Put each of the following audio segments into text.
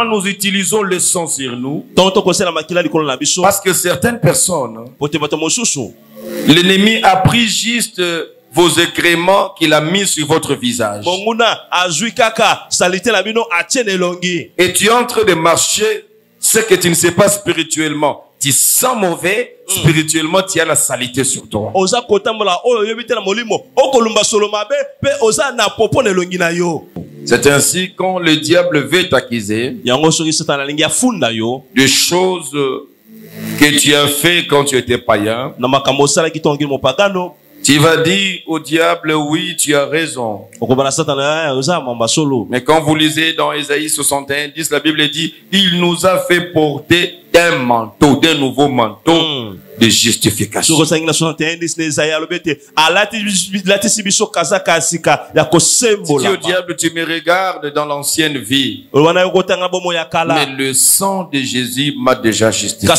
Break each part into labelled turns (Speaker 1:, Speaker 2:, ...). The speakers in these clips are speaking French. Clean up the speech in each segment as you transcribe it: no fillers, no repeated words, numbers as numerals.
Speaker 1: quand nous utilisons le sang sur nous, parce que certaines personnes, l'ennemi a pris juste vos excréments qu'il a mis sur votre visage. Et tu es en train de marcher, ce que tu ne sais pas spirituellement. Tu sens mauvais, spirituellement, tu as la saleté sur toi. C'est ainsi quand le diable veut t'accuser de choses que tu as fait quand tu étais païen. Tu vas dire au diable, oui, tu as raison. Mais quand vous lisez dans Ésaïe 61, 10, la Bible dit, il nous a fait porter un manteau, d'un nouveau manteau de justification. Si au diable, tu me regardes dans l'ancienne vie, mais le sang de Jésus m'a déjà justifié.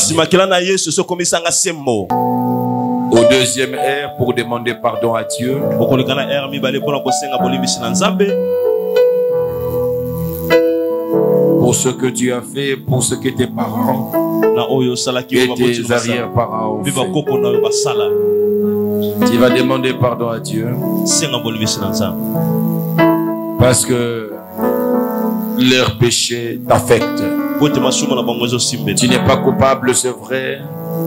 Speaker 1: Au deuxième air, pour demander pardon à Dieu. Pour ce que tu as fait, pour ce que tes parents et tes arrière-parents ont fait. Tu vas demander pardon à Dieu. Parce que leur péché t'affecte. Tu n'es pas coupable, c'est vrai,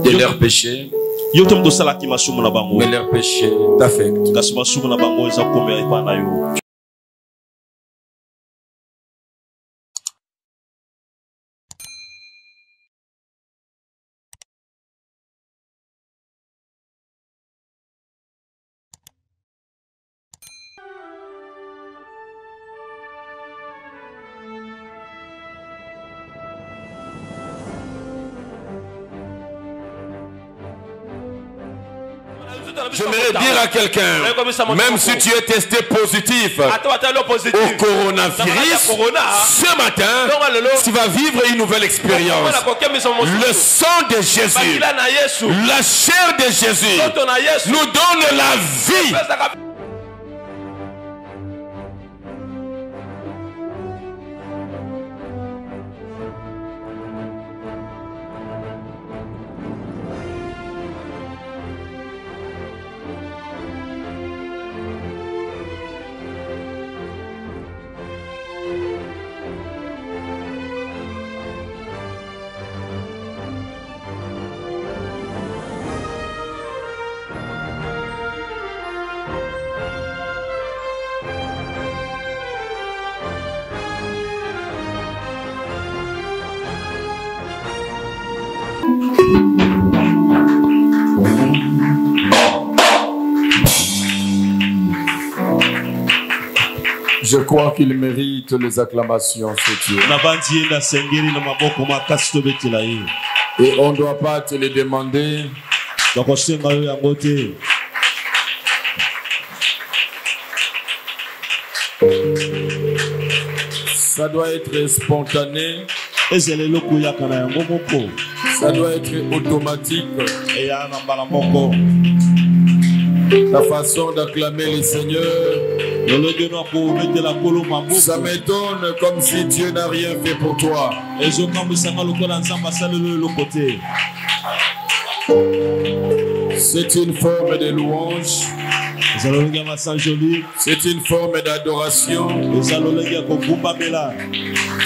Speaker 1: de leur péché. Mais leur péché t'affecte. J'aimerais dire à quelqu'un, même si tu es testé positif au coronavirus, ce matin, tu vas vivre une nouvelle expérience. Le sang de Jésus, la chair de Jésus nous donne la vie. Je crois qu'il mérite les acclamations, ce Dieu. Et on ne doit pas te les demander. Ça doit être spontané. Ça doit être automatique. Ta façon d'acclamer le Seigneur, ça m'étonne comme si Dieu n'a rien fait pour toi. C'est une forme de louange. C'est une forme d'adoration.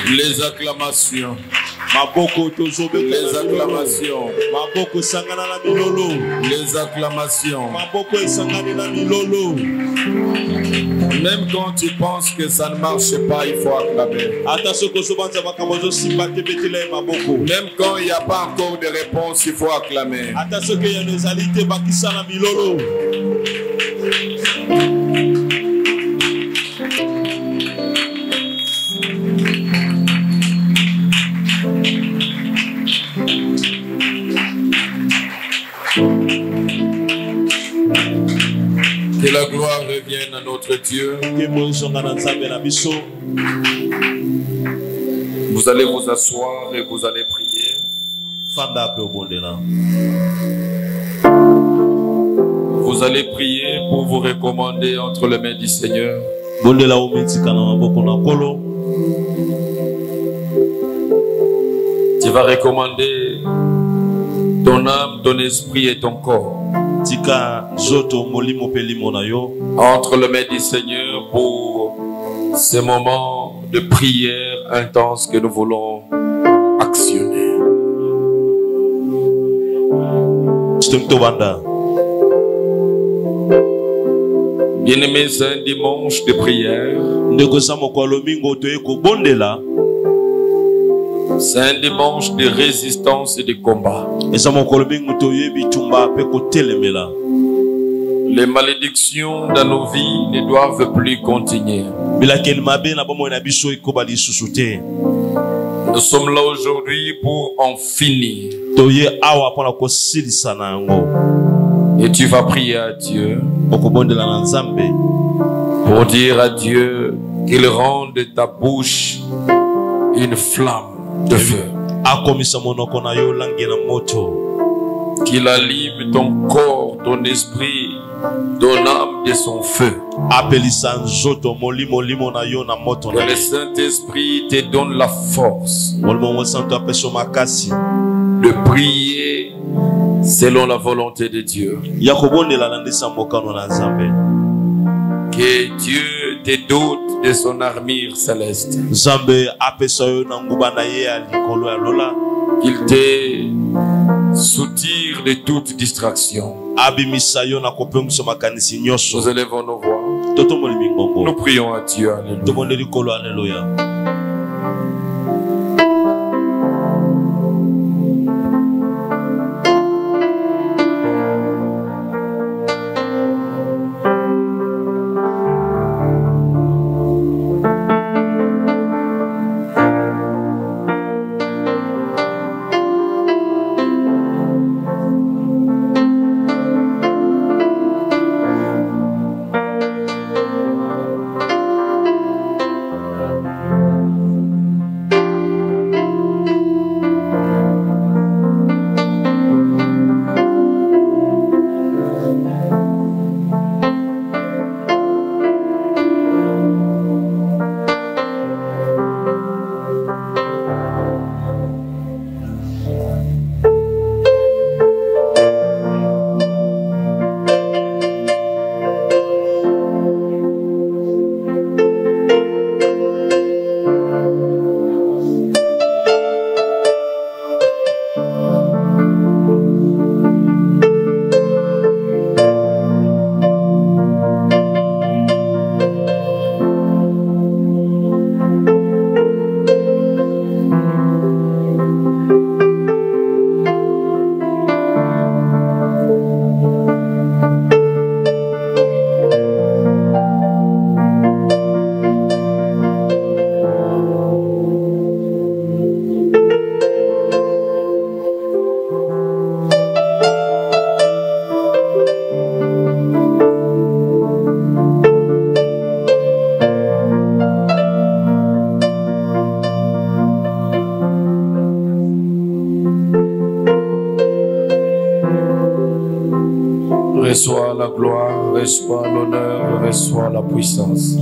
Speaker 1: Les acclamations. Les acclamations. Les acclamations. Même quand tu penses que ça ne marche pas, il faut acclamer. Même quand il n'y a pas encore de réponse, il faut acclamer. Que la gloire revienne à notre Dieu. Vous allez vous asseoir et vous allez prier. Vous allez prier pour vous recommander entre les mains du Tu vas recommander ton âme, ton esprit et ton corps entre les mains du Seigneur pour ces moments de prière intense que nous voulons actionner. Bien-aimé, c'est un dimanche de prière. C'est un dimanche de résistance et de combat. Les malédictions dans nos vies ne doivent plus continuer. Nous sommes là aujourd'hui pour en finir. Et tu vas prier à Dieu pour dire à Dieu qu'il rende ta bouche une flamme de feu, qu'il allume ton corps, ton esprit, ton âme de son feu, que le Saint-Esprit te donne la force de prier selon la volonté de Dieu. Que Dieu te dote de son armure céleste. Qu'il te soutire de toute distraction. Nous élevons nos voix. Nous prions à Dieu. Alléluia. Reçois la gloire, reçois l'honneur, reçois la puissance.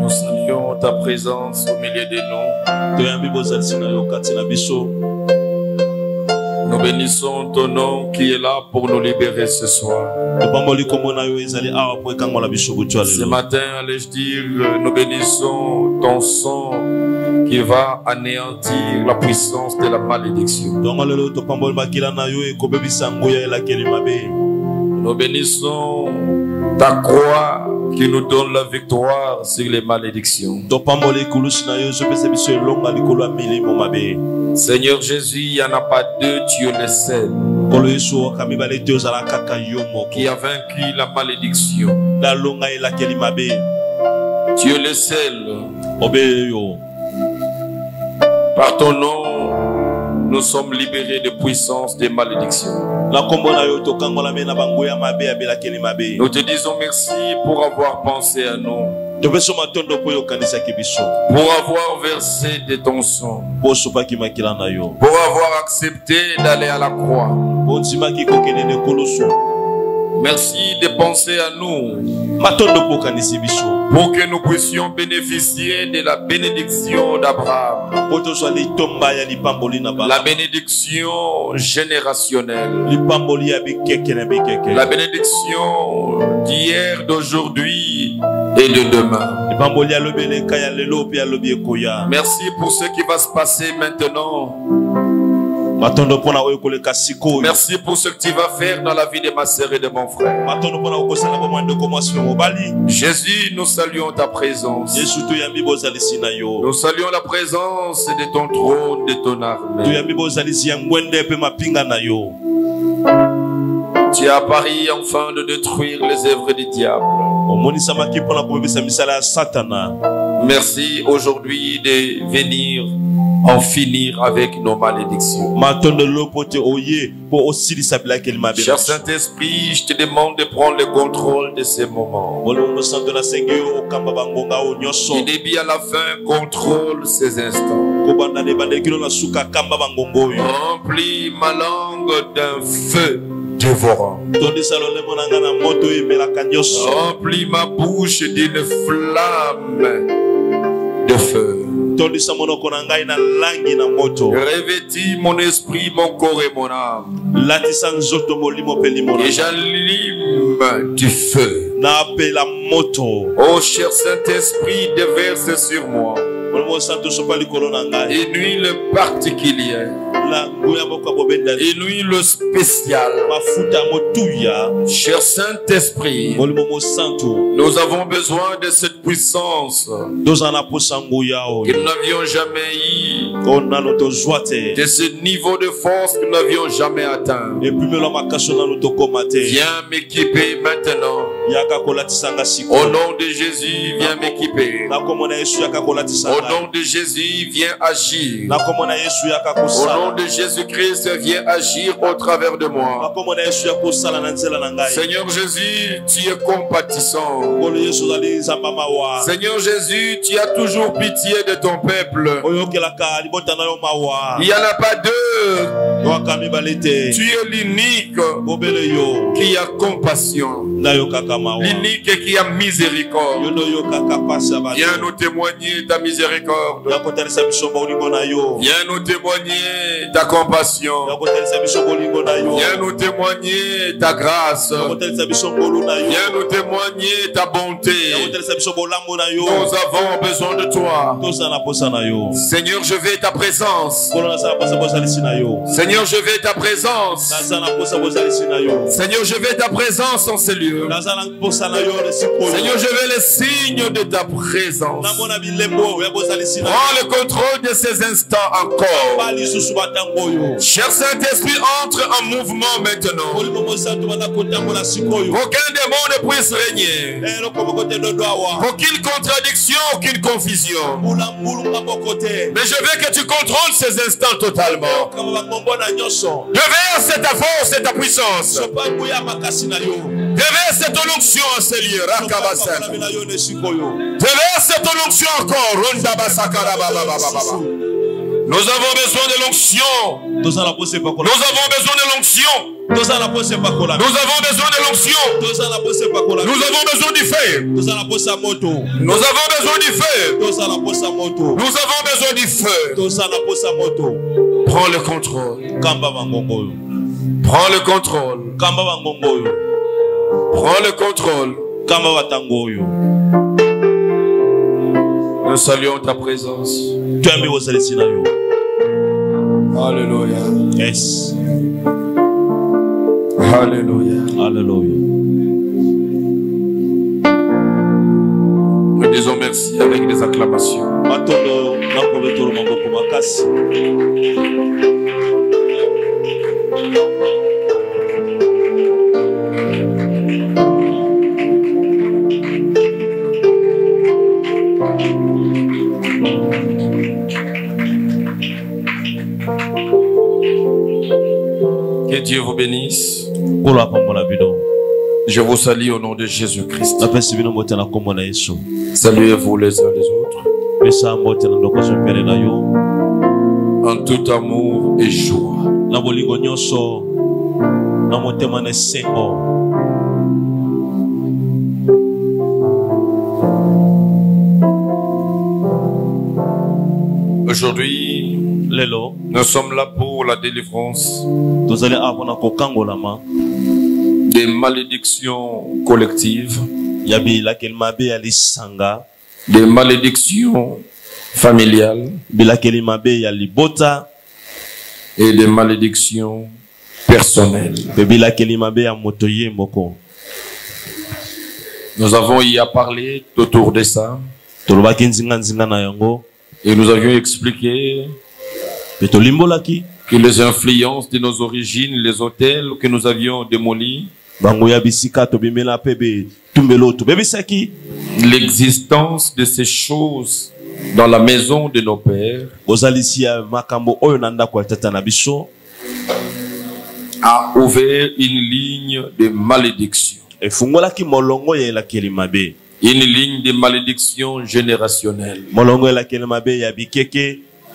Speaker 1: Nous saluons ta présence au milieu de nous. Nous bénissons ton nom qui est là pour nous libérer ce soir. Ce matin, allais-je dire, nous bénissons ton sang qui va anéantir la puissance de la malédiction. Nous bénissons ta croix qui nous donne la victoire sur les malédictions. Seigneur Jésus, il n'y en a pas deux, tu es le seul qui a vaincu la malédiction. Tu es le seul. Par ton nom, nous sommes libérés de puissance des malédictions. Nous te disons merci pour avoir pensé à nous, pour avoir versé de ton sang, pour avoir accepté d'aller à la croix. Merci de penser à nous pour que nous puissions bénéficier de la bénédiction d'Abraham, la bénédiction générationnelle, la bénédiction d'hier, d'aujourd'hui et de demain. Merci pour ce qui va se passer maintenant. Merci pour ce que tu vas faire dans la vie de ma sœur et de mon frère. Jésus, nous saluons ta présence. Nous saluons la présence de ton trône, de ton armée. Tu as apparu enfin de détruire les œuvres du diable. Merci aujourd'hui de venir en finir avec nos malédictions. Cher Saint-Esprit, je te demande de prendre le contrôle de ces moments. Et début à la fin, contrôle ces instants. Remplis ma langue d'un feu dévorant. Remplis ma bouche d'une flamme de feu. Revêtis mon esprit, mon corps et mon âme. Et j'allume du feu. Oh cher Saint-Esprit, déverse sur moi une huile particulière, une huile spéciale. Cher Saint-Esprit, nous avons besoin de cette puissance que nous n'avions jamais eu, de ce niveau de force que nous n'avions jamais atteint. Viens m'équiper maintenant. Au nom de Jésus, viens m'équiper. Au nom de Jésus, viens agir. Au nom de Jésus-Christ, viens agir au travers de moi. Seigneur Jésus, tu es compatissant. Seigneur Jésus, tu as toujours pitié de ton peuple. Il n'y en a pas deux. Tu es l'unique qui a compassion, l'unique qui a miséricorde. Viens nous témoigner ta miséricorde. Viens nous témoigner ta compassion. Viens nous témoigner ta grâce. Viens nous témoigner ta bonté. Nous avons besoin de toi. Seigneur, je veux ta présence. Seigneur, je veux ta présence. Seigneur, je veux ta présence en ces lieux. Seigneur, je veux les signes de ta présence. Prends le contrôle de ces instants encore. Cher Saint-Esprit, entre en mouvement maintenant. Aucun démon ne puisse régner. Aucune contradiction, aucune confusion. Mais je veux que tu contrôles ces instants totalement. Déverse ta force et ta puissance. Déverse ton onction en ces lieux. Déverse ton onction encore. Nous avons besoin de l'onction. Nous avons besoin de l'onction. Nous avons besoin de l'onction. Nous avons besoin du feu. Nous avons besoin du feu. Nous avons besoin du feu. Prends le contrôle. Prends le contrôle. Prends le contrôle. Nous saluons ta présence. Alléluia.
Speaker 2: Yes.
Speaker 1: Alléluia.
Speaker 2: Alléluia.
Speaker 1: Nous disons merci avec des acclamations. Que Dieu vous bénisse. Je vous salue au nom de Jésus-Christ. Saluez-vous les uns les autres. En tout amour et joie. Aujourd'hui, nous sommes là pour la délivrance des malédictions collectives, des malédictions familiales et des malédictions personnelles. Nous avons y à parler autour de ça. Et nous avions expliqué que les influences de nos origines, les hôtels que nous avions démolis, l'existence de ces choses dans la maison de nos pères a ouvert une ligne de malédiction. Une ligne de malédiction générationnelle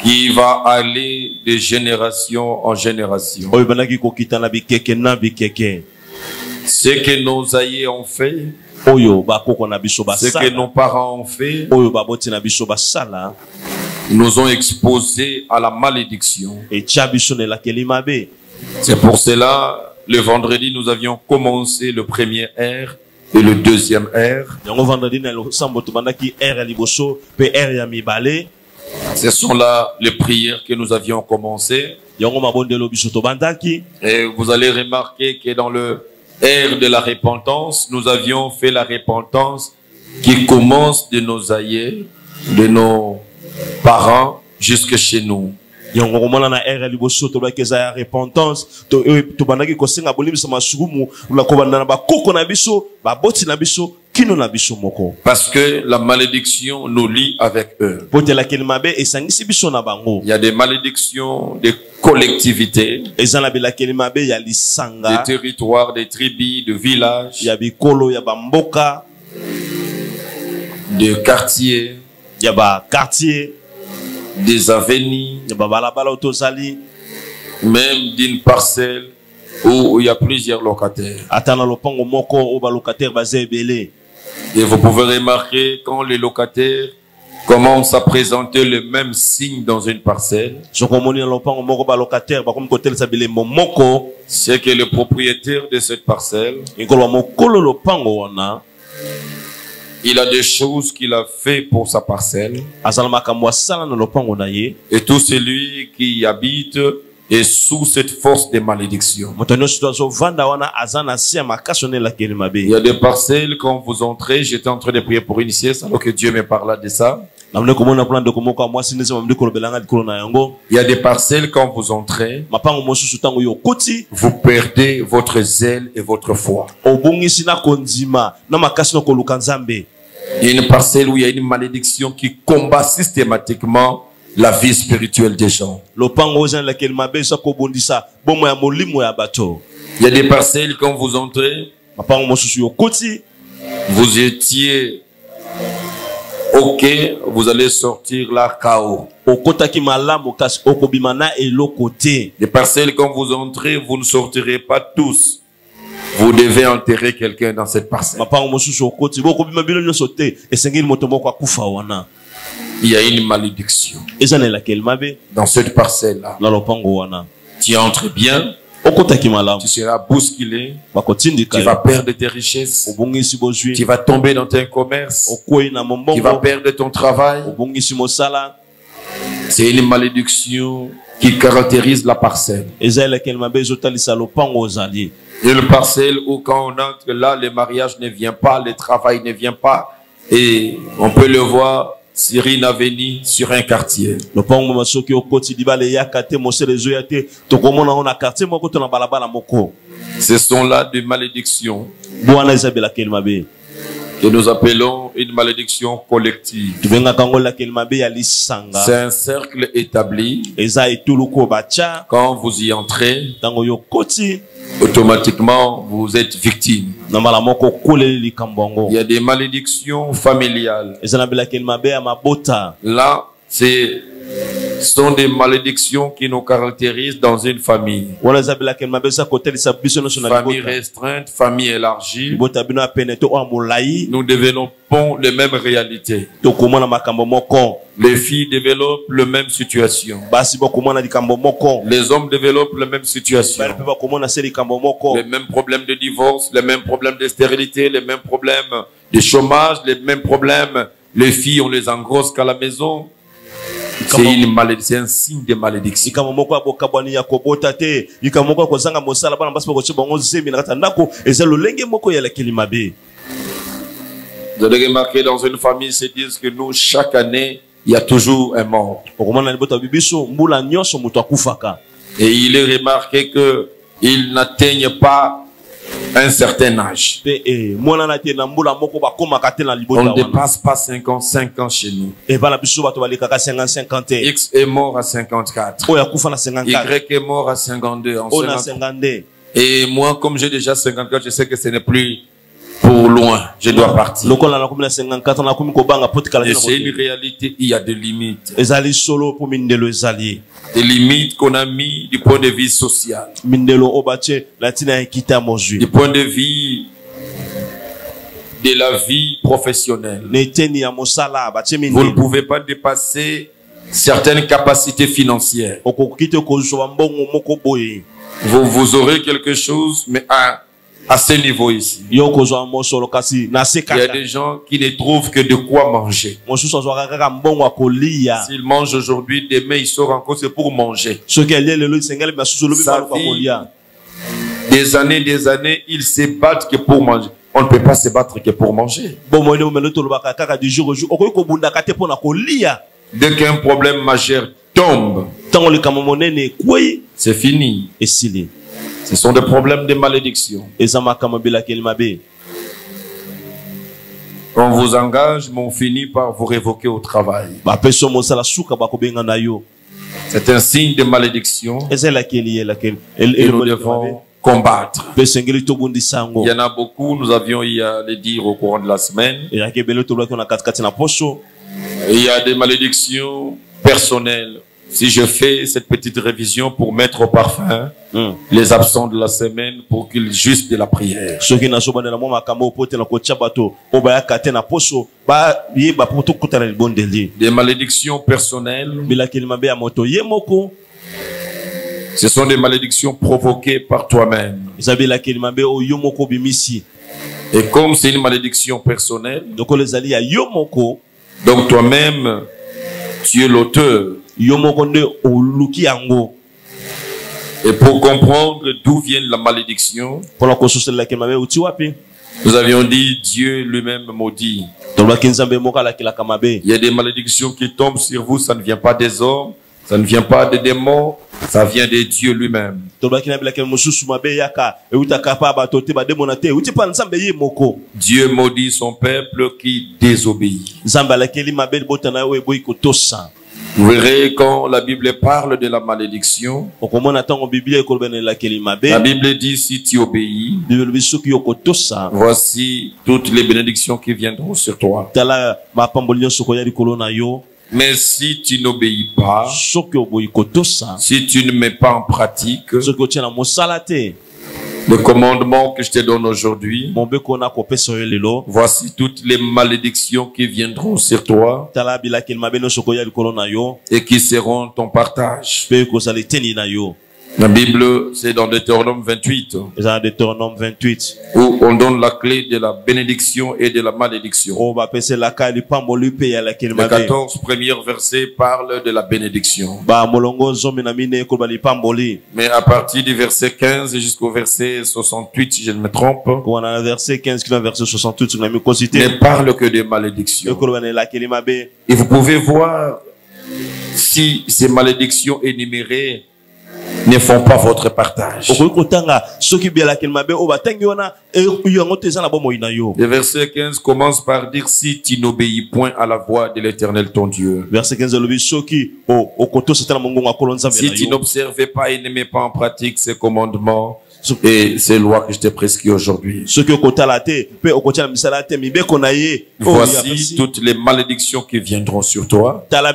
Speaker 1: qui va aller de génération en génération. Ce que nos aïeux ont fait, ce que nos parents ont fait, nous ont exposés à la malédiction. C'est pour cela, le vendredi, nous avions commencé le premier air et le deuxième air. Ce sont là les prières que nous avions commencées. Et vous allez remarquer que dans le air de la repentance, nous avions fait la repentance qui commence de nos aïeux, de nos parents, jusque chez nous. Parce que la malédiction nous lie avec eux. Il y a des malédictions de collectivité, des territoires, des tribus, de villages, de quartiers, des avenues, même d'une parcelle où il y a plusieurs locataires. Et vous pouvez remarquer quand les locataires commencent à présenter le même signe dans une parcelle, c'est que le propriétaire de cette parcelle, il a des choses qu'il a fait pour sa parcelle. Et tout celui qui y habite est sous cette force de malédiction. Il y a des parcelles, quand vous entrez, j'étais en train de prier pour une sieste, alors que Dieu me parla de ça. Il y a des parcelles, quand vous entrez, vous perdez votre zèle et votre foi. Il y a une parcelle où il y a une malédiction qui combat systématiquement la vie spirituelle des gens. Il y a des parcelles, quand vous entrez, vous étiez ok, vous allez sortir là KO. Des parcelles, quand vous entrez, vous ne sortirez pas tous. Vous devez enterrer quelqu'un dans cette parcelle. Il y a une malédiction dans cette parcelle-là. Tu entres bien, tu seras bousculé, tu vas perdre tes richesses, tu vas tomber dans ton commerce, tu vas perdre ton travail. C'est une malédiction qui caractérise la parcelle. Une parcelle où quand on entre là, le mariage ne vient pas, le travail ne vient pas, et on peut le voir sur une avenue, sur un quartier. Ce sont là des malédictions que nous appelons une malédiction collective. C'est un cercle établi. Quand vous y entrez, automatiquement vous êtes victime. Il y a des malédictions familiales. Là, c'est sont des malédictions qui nous caractérisent dans une famille. Famille restreinte, famille élargie. Nous développons les mêmes réalités. Les filles développent la même situation. Les hommes développent la même situation. Les mêmes problèmes de divorce, les mêmes problèmes de stérilité, les mêmes problèmes de chômage, les mêmes problèmes. Les filles, on les engrosse qu'à la maison. C'est une malédiction, c'est un signe de malédiction. Vous avez remarqué dans une famille, ils se disent que nous, chaque année, il y a toujours un mort. Et il est remarqué qu'ils n'atteignent pas un certain âge. On ne dépasse pas 55 ans chez nous. X est mort à 54. Y est mort à 52. Et moi, comme j'ai déjà 54, je sais que ce n'est plus pour loin. Je dois partir. Et c'est une réalité, il y a des limites. Des limites qu'on a mis du point de vue social. Du point de vue de la vie professionnelle. Vous ne pouvez pas dépasser certaines capacités financières. Vous aurez quelque chose, mais à ce niveau ici. Il y a des gens qui ne trouvent que de quoi manger. S'ils mangent aujourd'hui, demain ils sauront encore c'est pour manger. Des années, ils se battent que pour manger. On ne peut pas se battre que pour manger. Dès qu'un problème majeur tombe, c'est fini. Ce sont des problèmes de malédiction. On vous engage, mais on finit par vous révoquer au travail. C'est un signe de malédiction. Et nous devons combattre. Il y en a beaucoup, nous avions eu à le dire au courant de la semaine. Il y a des malédictions personnelles. Si je fais cette petite révision pour mettre au parfum les absents de la semaine pour qu'ils juste de la prière. Des malédictions personnelles. Ce sont des malédictions provoquées par toi-même. Et comme c'est une malédiction personnelle, donc toi-même, tu es l'auteur. Et pour comprendre d'où vient la malédiction, nous avions dit Dieu lui-même maudit. Il y a des malédictions qui tombent sur vous, ça ne vient pas des hommes, ça ne vient pas des démons, ça vient de Dieu lui-même. Dieu maudit son peuple qui désobéit. Vous verrez quand la Bible parle de la malédiction, la Bible dit si tu obéis, voici toutes les bénédictions qui viendront sur toi. Mais si tu n'obéis pas, si tu ne mets pas en pratique le commandement que je te donne aujourd'hui, voici toutes les malédictions qui viendront sur toi et qui seront ton partage. La Bible, c'est dans Deutéronome 28. Où on donne la clé de la bénédiction et de la malédiction. Les 14 premiers versets parlent de la bénédiction. Mais à partir du verset 15 jusqu'au verset 68, si je ne me trompe, ne parle que de malédiction. Et vous pouvez voir si ces malédictions énumérées ne font pas votre partage. Le verset 15 commence par dire si tu n'obéis point à la voix de l'Éternel ton Dieu. Si tu n'observes pas et ne mets pas en pratique ses commandements, et ces lois que je t'ai prescrites aujourd'hui. Voici toutes les malédictions qui viendront sur toi. Elles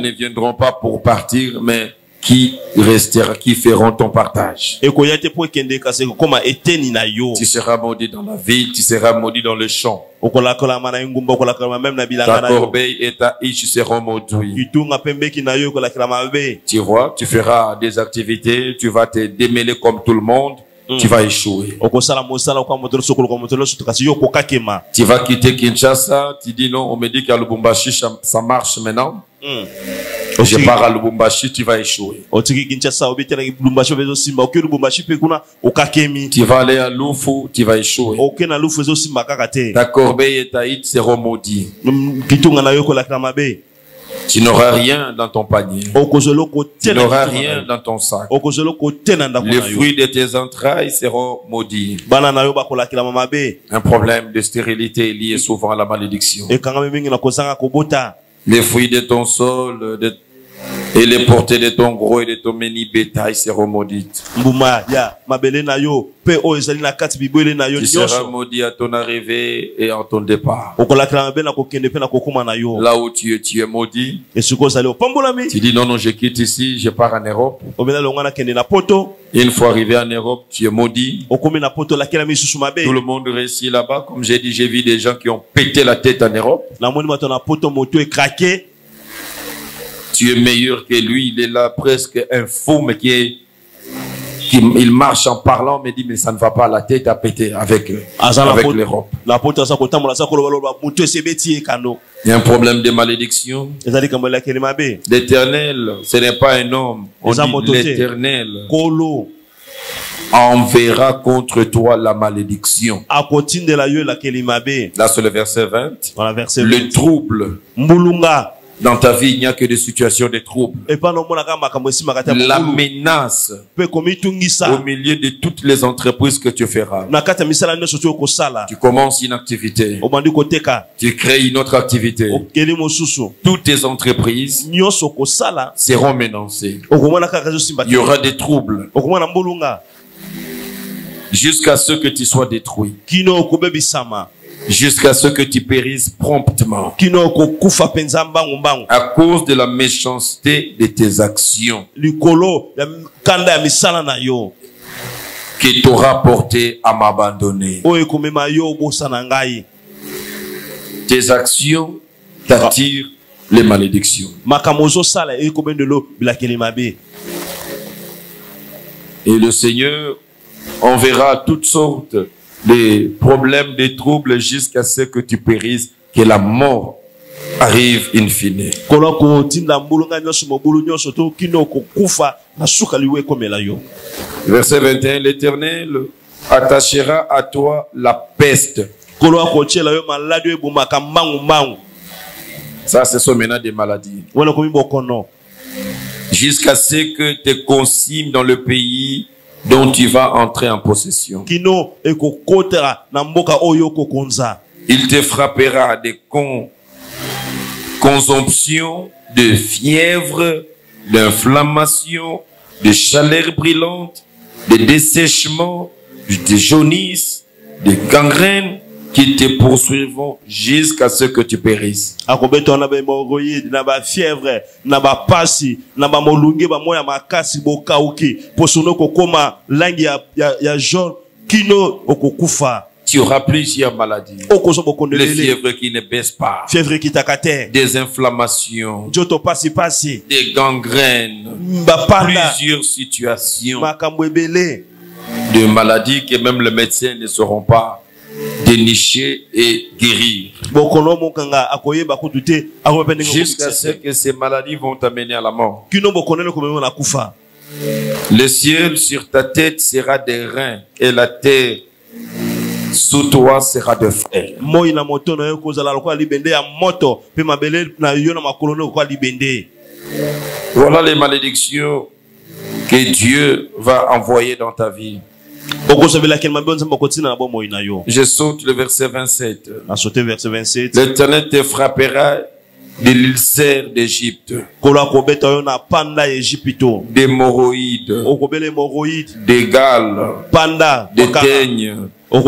Speaker 1: ne viendront pas pour partir, mais qui restera, qui feront ton partage. Tu seras maudit dans la ville, tu seras maudit dans le champ. Ta corbeille et ta hiche seront maudits. Tu vois, tu feras des activités, tu vas te démêler comme tout le monde. Tu vas échouer. Tu vas quitter Kinshasa, tu dis non, on me dit qu'à Lubumbashi ça marche maintenant. Je pars à Lubumbashi, tu vas échouer. Tu vas aller à Lufu, tu vas échouer. Ta corbeille et ta hitte seront maudits. Tu n'auras rien dans ton panier. Tu n'auras rien dans ton sac. Les fruits de tes entrailles seront maudits. Un problème de stérilité est lié souvent à la malédiction. Les fruits de ton sol et les portées de ton gros et de ton mini bétail seront maudites. Tu seras maudit à ton arrivée et à ton départ. Là où tu es maudit. Tu dis non, je quitte ici, je pars en Europe. Une fois arrivé en Europe, tu es maudit. Tout le monde réussit là-bas. Comme j'ai dit, j'ai vu des gens qui ont pété la tête en Europe. Tu es meilleur que lui, il est là presque un fou, mais il marche en parlant, mais dit, mais ça ne va pas, la tête à péter avec l'Europe. Il y a un problème de malédiction. L'Éternel, ce n'est pas un homme. On dit l'Éternel enverra contre toi la malédiction. Là, c'est le verset 20. Le trouble. Dans ta vie, il n'y a que des situations de troubles. La menace au milieu de toutes les entreprises que tu feras. Tu commences une activité. Tu crées une autre activité. Toutes tes entreprises seront menacées. Il y aura des troubles. Jusqu'à ce que tu sois détruit. Jusqu'à ce que tu périsses promptement. À cause de la méchanceté de tes actions. Qui t'aura porté à m'abandonner. Tes actions t'attirent les malédictions. Et le Seigneur enverra toutes sortes des problèmes, des troubles jusqu'à ce que tu périsses, que la mort arrive in fine. Verset 21, l'Éternel attachera à toi la peste. Ça, ce sont maintenant des maladies. Jusqu'à ce que tu consignes dans le pays dont tu vas entrer en possession. Il te frappera des consomptions, de fièvre, d'inflammation, de chaleur brûlante, de dessèchement, de jaunisse, de gangrène qui te poursuivront jusqu'à ce que tu périsses. Tu auras plusieurs maladies. Les fièvres qui ne baissent pas. Des inflammations. Des gangrènes. Plusieurs situations. De maladies que même les médecins ne sauront pas dénicher et guérir. Jusqu'à ce que ces maladies vont t'amener à la mort. Le ciel sur ta tête sera des reins et la terre sous toi sera de fer. Voilà les malédictions que Dieu va envoyer dans ta vie. Je saute le verset 27. L'Éternel te frappera de l'ulcère d'Égypte, d'hémorroïdes, des gales, des teignes, dont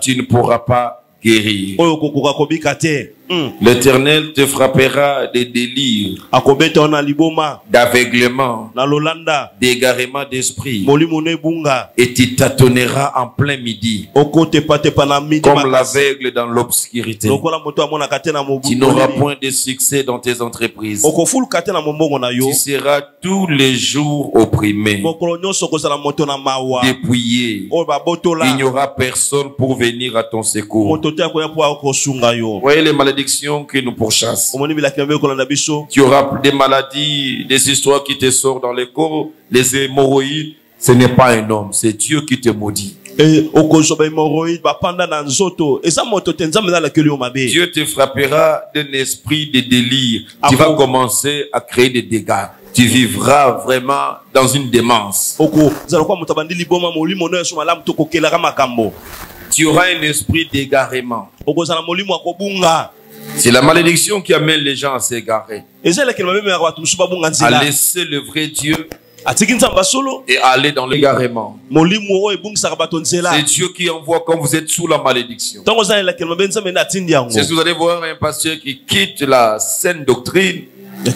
Speaker 1: tu ne pourras pas guérir. L'Éternel te frappera des délires, d'aveuglement, d'égarement d'esprit, et tu tâtonneras en plein midi, comme l'aveugle dans l'obscurité. Tu n'auras point de succès dans tes entreprises. Tu seras tous les jours opprimé, dépouillé. Il n'y aura personne pour venir à ton secours. Voyez les malédictions qui nous pourchassent. Tu auras des maladies, des histoires qui te sortent dans les corps, les hémorroïdes. Ce n'est pas un homme, c'est Dieu qui te maudit. Dieu te frappera d'un esprit de délire. Tu vas commencer à créer des dégâts. Tu vivras vraiment dans une démence. Tu auras un esprit d'égarement. C'est la malédiction qui amène les gens à s'égarer, à laisser le vrai Dieu et aller dans l'égarement. C'est Dieu qui envoie quand vous êtes sous la malédiction. C'est vous allez voir un pasteur qui quitte la saine doctrine et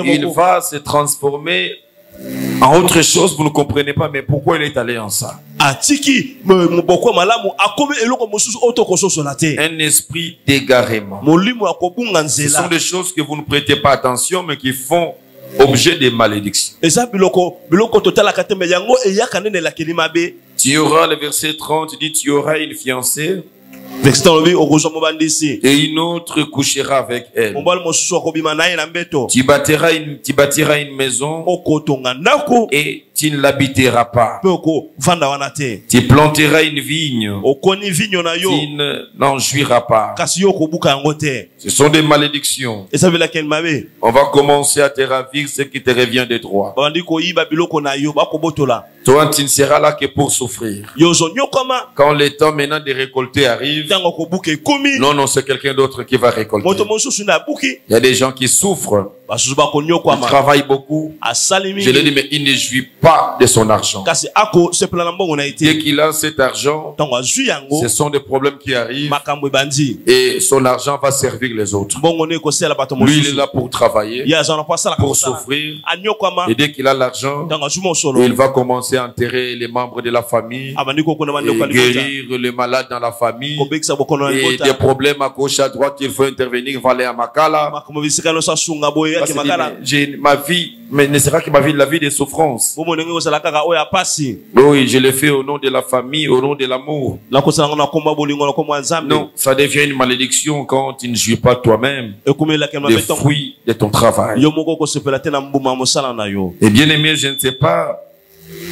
Speaker 1: il va se transformer en autre chose. Vous ne comprenez pas, mais pourquoi il est allé en ça? Un esprit d'égarement. Ce sont des choses que vous ne prêtez pas attention, mais qui font objet de malédiction. Tu auras, le verset 30 dit, tu auras une fiancée et une autre couchera avec elle. Tu bâtiras une maison et tu ne l'habiteras pas. Tu planteras une vigne, tu n'en jouiras pas. Ce sont des malédictions. On va commencer à te ravir ce qui te revient de droit. Toi, tu ne seras là que pour souffrir. Quand le temps maintenant de récolter arrive, non, c'est quelqu'un d'autre qui va récolter. Il y a des gens qui souffrent. Il travaille beaucoup. Je l'ai dit, mais il ne jouit pas de son argent. Dès qu'il a cet argent, ce sont des problèmes qui arrivent et son argent va servir les autres. Lui, il est là pour travailler, pour souffrir. Et dès qu'il a l'argent, il va commencer à enterrer les membres de la famille, et guérir les malades dans la famille. Et des problèmes à gauche, à droite, il faut intervenir. Il va aller à Makala. Ma vie, mais ne sera que ma vie, la vie des souffrances. Oui, je le fais au nom de la famille, au nom de l'amour. Non, ça devient une malédiction quand tu ne jouis pas toi-même les fruits de ton travail. Et bien aimé, je ne sais pas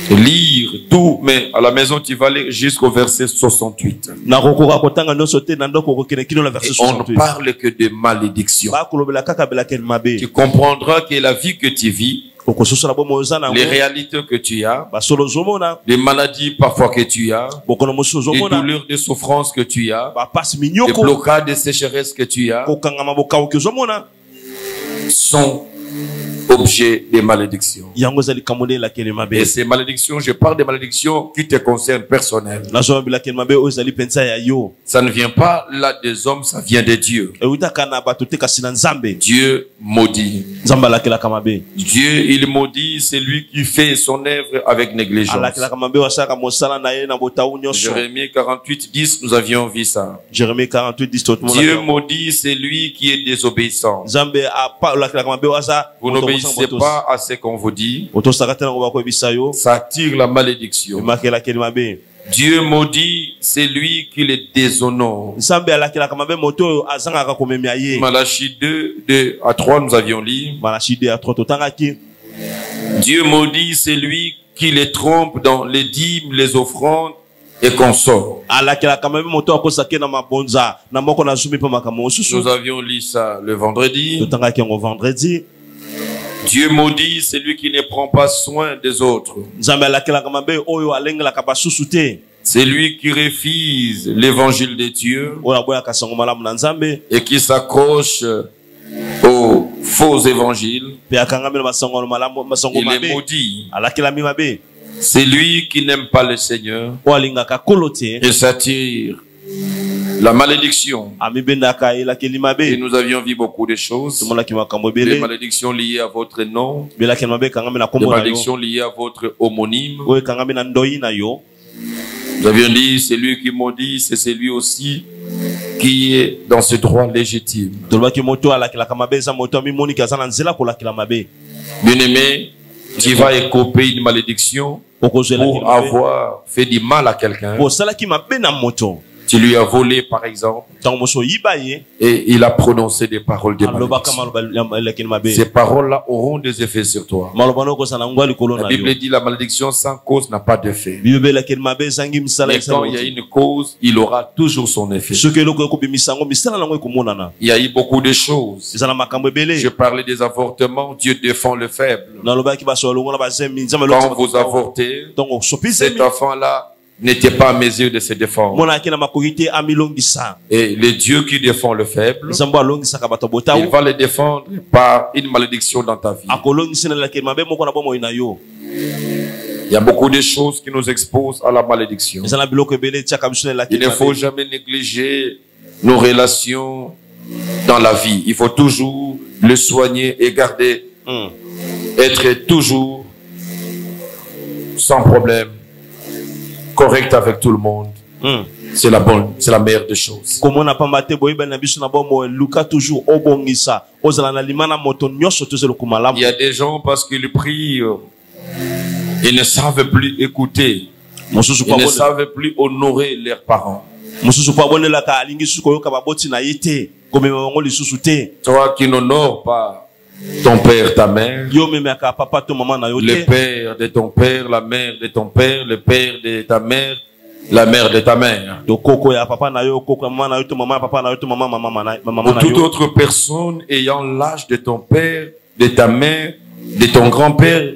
Speaker 1: lire tout, mais à la maison tu vas aller jusqu'au verset 68. Et on ne parle que de malédiction. Tu comprendras que la vie que tu vis, les réalités que tu as, les maladies parfois que tu as, les douleurs de souffrance que tu as, les blocages de sécheresse que tu as, sont objet des malédictions. Et ces malédictions, je parle des malédictions qui te concernent personnellement. Ça ne vient pas là des hommes, ça vient de Dieu. Dieu maudit. Dieu, il maudit, c'est lui qui fait son œuvre avec négligence. Jérémie 48, 10, nous avions vu ça. Dieu maudit, c'est lui qui est désobéissant. Vous n'obéissez pas à ce qu'on vous dit. Ça attire la malédiction. Dieu maudit, c'est lui qui les déshonore. Malachie 2, 2 à 3, nous avions lu. Dieu maudit, c'est lui qui les trompe dans les dîmes, les offrandes et consort. Nous avions lu ça le vendredi. Dieu maudit, c'est lui qui ne prend pas soin des autres. C'est lui qui refuse l'évangile de Dieu et qui s'accroche aux faux évangiles. Il est maudit. C'est lui qui n'aime pas le Seigneur et s'attire la malédiction. Et nous avions vu beaucoup de choses. Des malédictions liées à votre nom. Des malédictions liées à votre homonyme. Nous avions dit, c'est lui qui maudit, c'est celui aussi qui est dans ce droit légitime. Bien-aimé, tu vas écoper une malédiction pour avoir fait du mal à quelqu'un. Tu lui as volé, par exemple, et il a prononcé des paroles de malédiction. Ces paroles-là auront des effets sur toi. La Bible dit la malédiction sans cause n'a pas d'effet. Mais quand il y a une cause, il aura toujours son effet. Il y a eu beaucoup de choses. Je parlais des avortements, Dieu défend le faible. Quand vous avortez, cet enfant-là n'était pas à mesure de se défendre. Et le Dieu qui défend le faible, il va le défendre par une malédiction dans ta vie. Il y a beaucoup de choses qui nous exposent à la malédiction. Il ne faut jamais négliger nos relations dans la vie. Il faut toujours le soigner et garder, être toujours sans problème, correct avec tout le monde. C'est la meilleure des choses. Il y a des gens, parce qu'ils prient, ils ne savent plus écouter. Ils ne savent plus honorer leurs parents. Toi qui n'honores pas ton père, ta mère, le père de ton père, la mère de ton père, le père de ta mère, la mère de ta mère, ou toute autre personne ayant l'âge de ton père, de ta mère, de ton grand-père,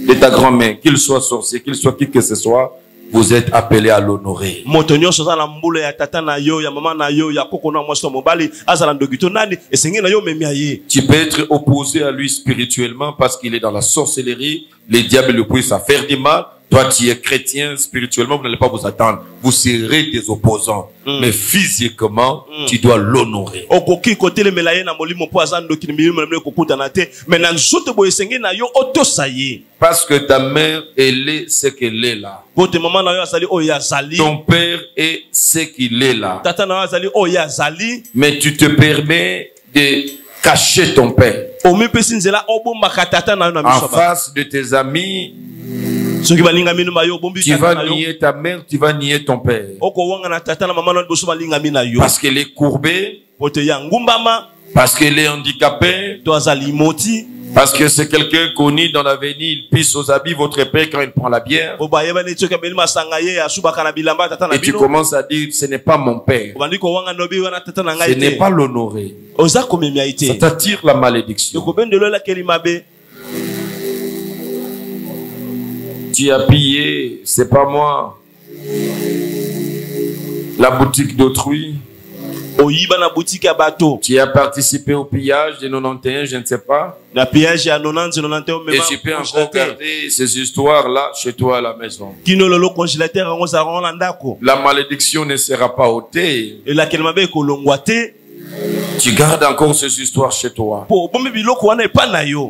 Speaker 1: de ta grand-mère, qu'il soit sorcier, qu'il soit qui que ce soit, vous êtes appelés à l'honorer. Tu peux être opposé à lui spirituellement parce qu'il est dans la sorcellerie. Les diables le poussent à faire du mal. Toi, tu es chrétien, spirituellement, vous n'allez pas vous attendre. Vous serez des opposants. Mais physiquement, tu dois l'honorer. Parce que ta mère, elle est ce qu'elle est là. Ton père est ce qu'il est là. Mais tu te permets de cacher ton père en face de tes amis. Tu vas nier ta mère, tu vas nier ton père. Parce qu'elle est courbée, parce qu'elle est handicapée, parce que c'est quelqu'un connu dans l'avenir, il pisse aux habits, votre père, quand il prend la bière. Et tu commences à dire, ce n'est pas mon père. Ce n'est pas l'honorer. Ça t'attire la malédiction. Tu as pillé, c'est pas moi, la boutique d'autrui. Tu as participé au pillage de 91, je ne sais pas. Et tu peux encore garder ces histoires-là chez toi à la maison. La malédiction ne sera pas ôtée. Tu gardes encore ces histoires chez toi.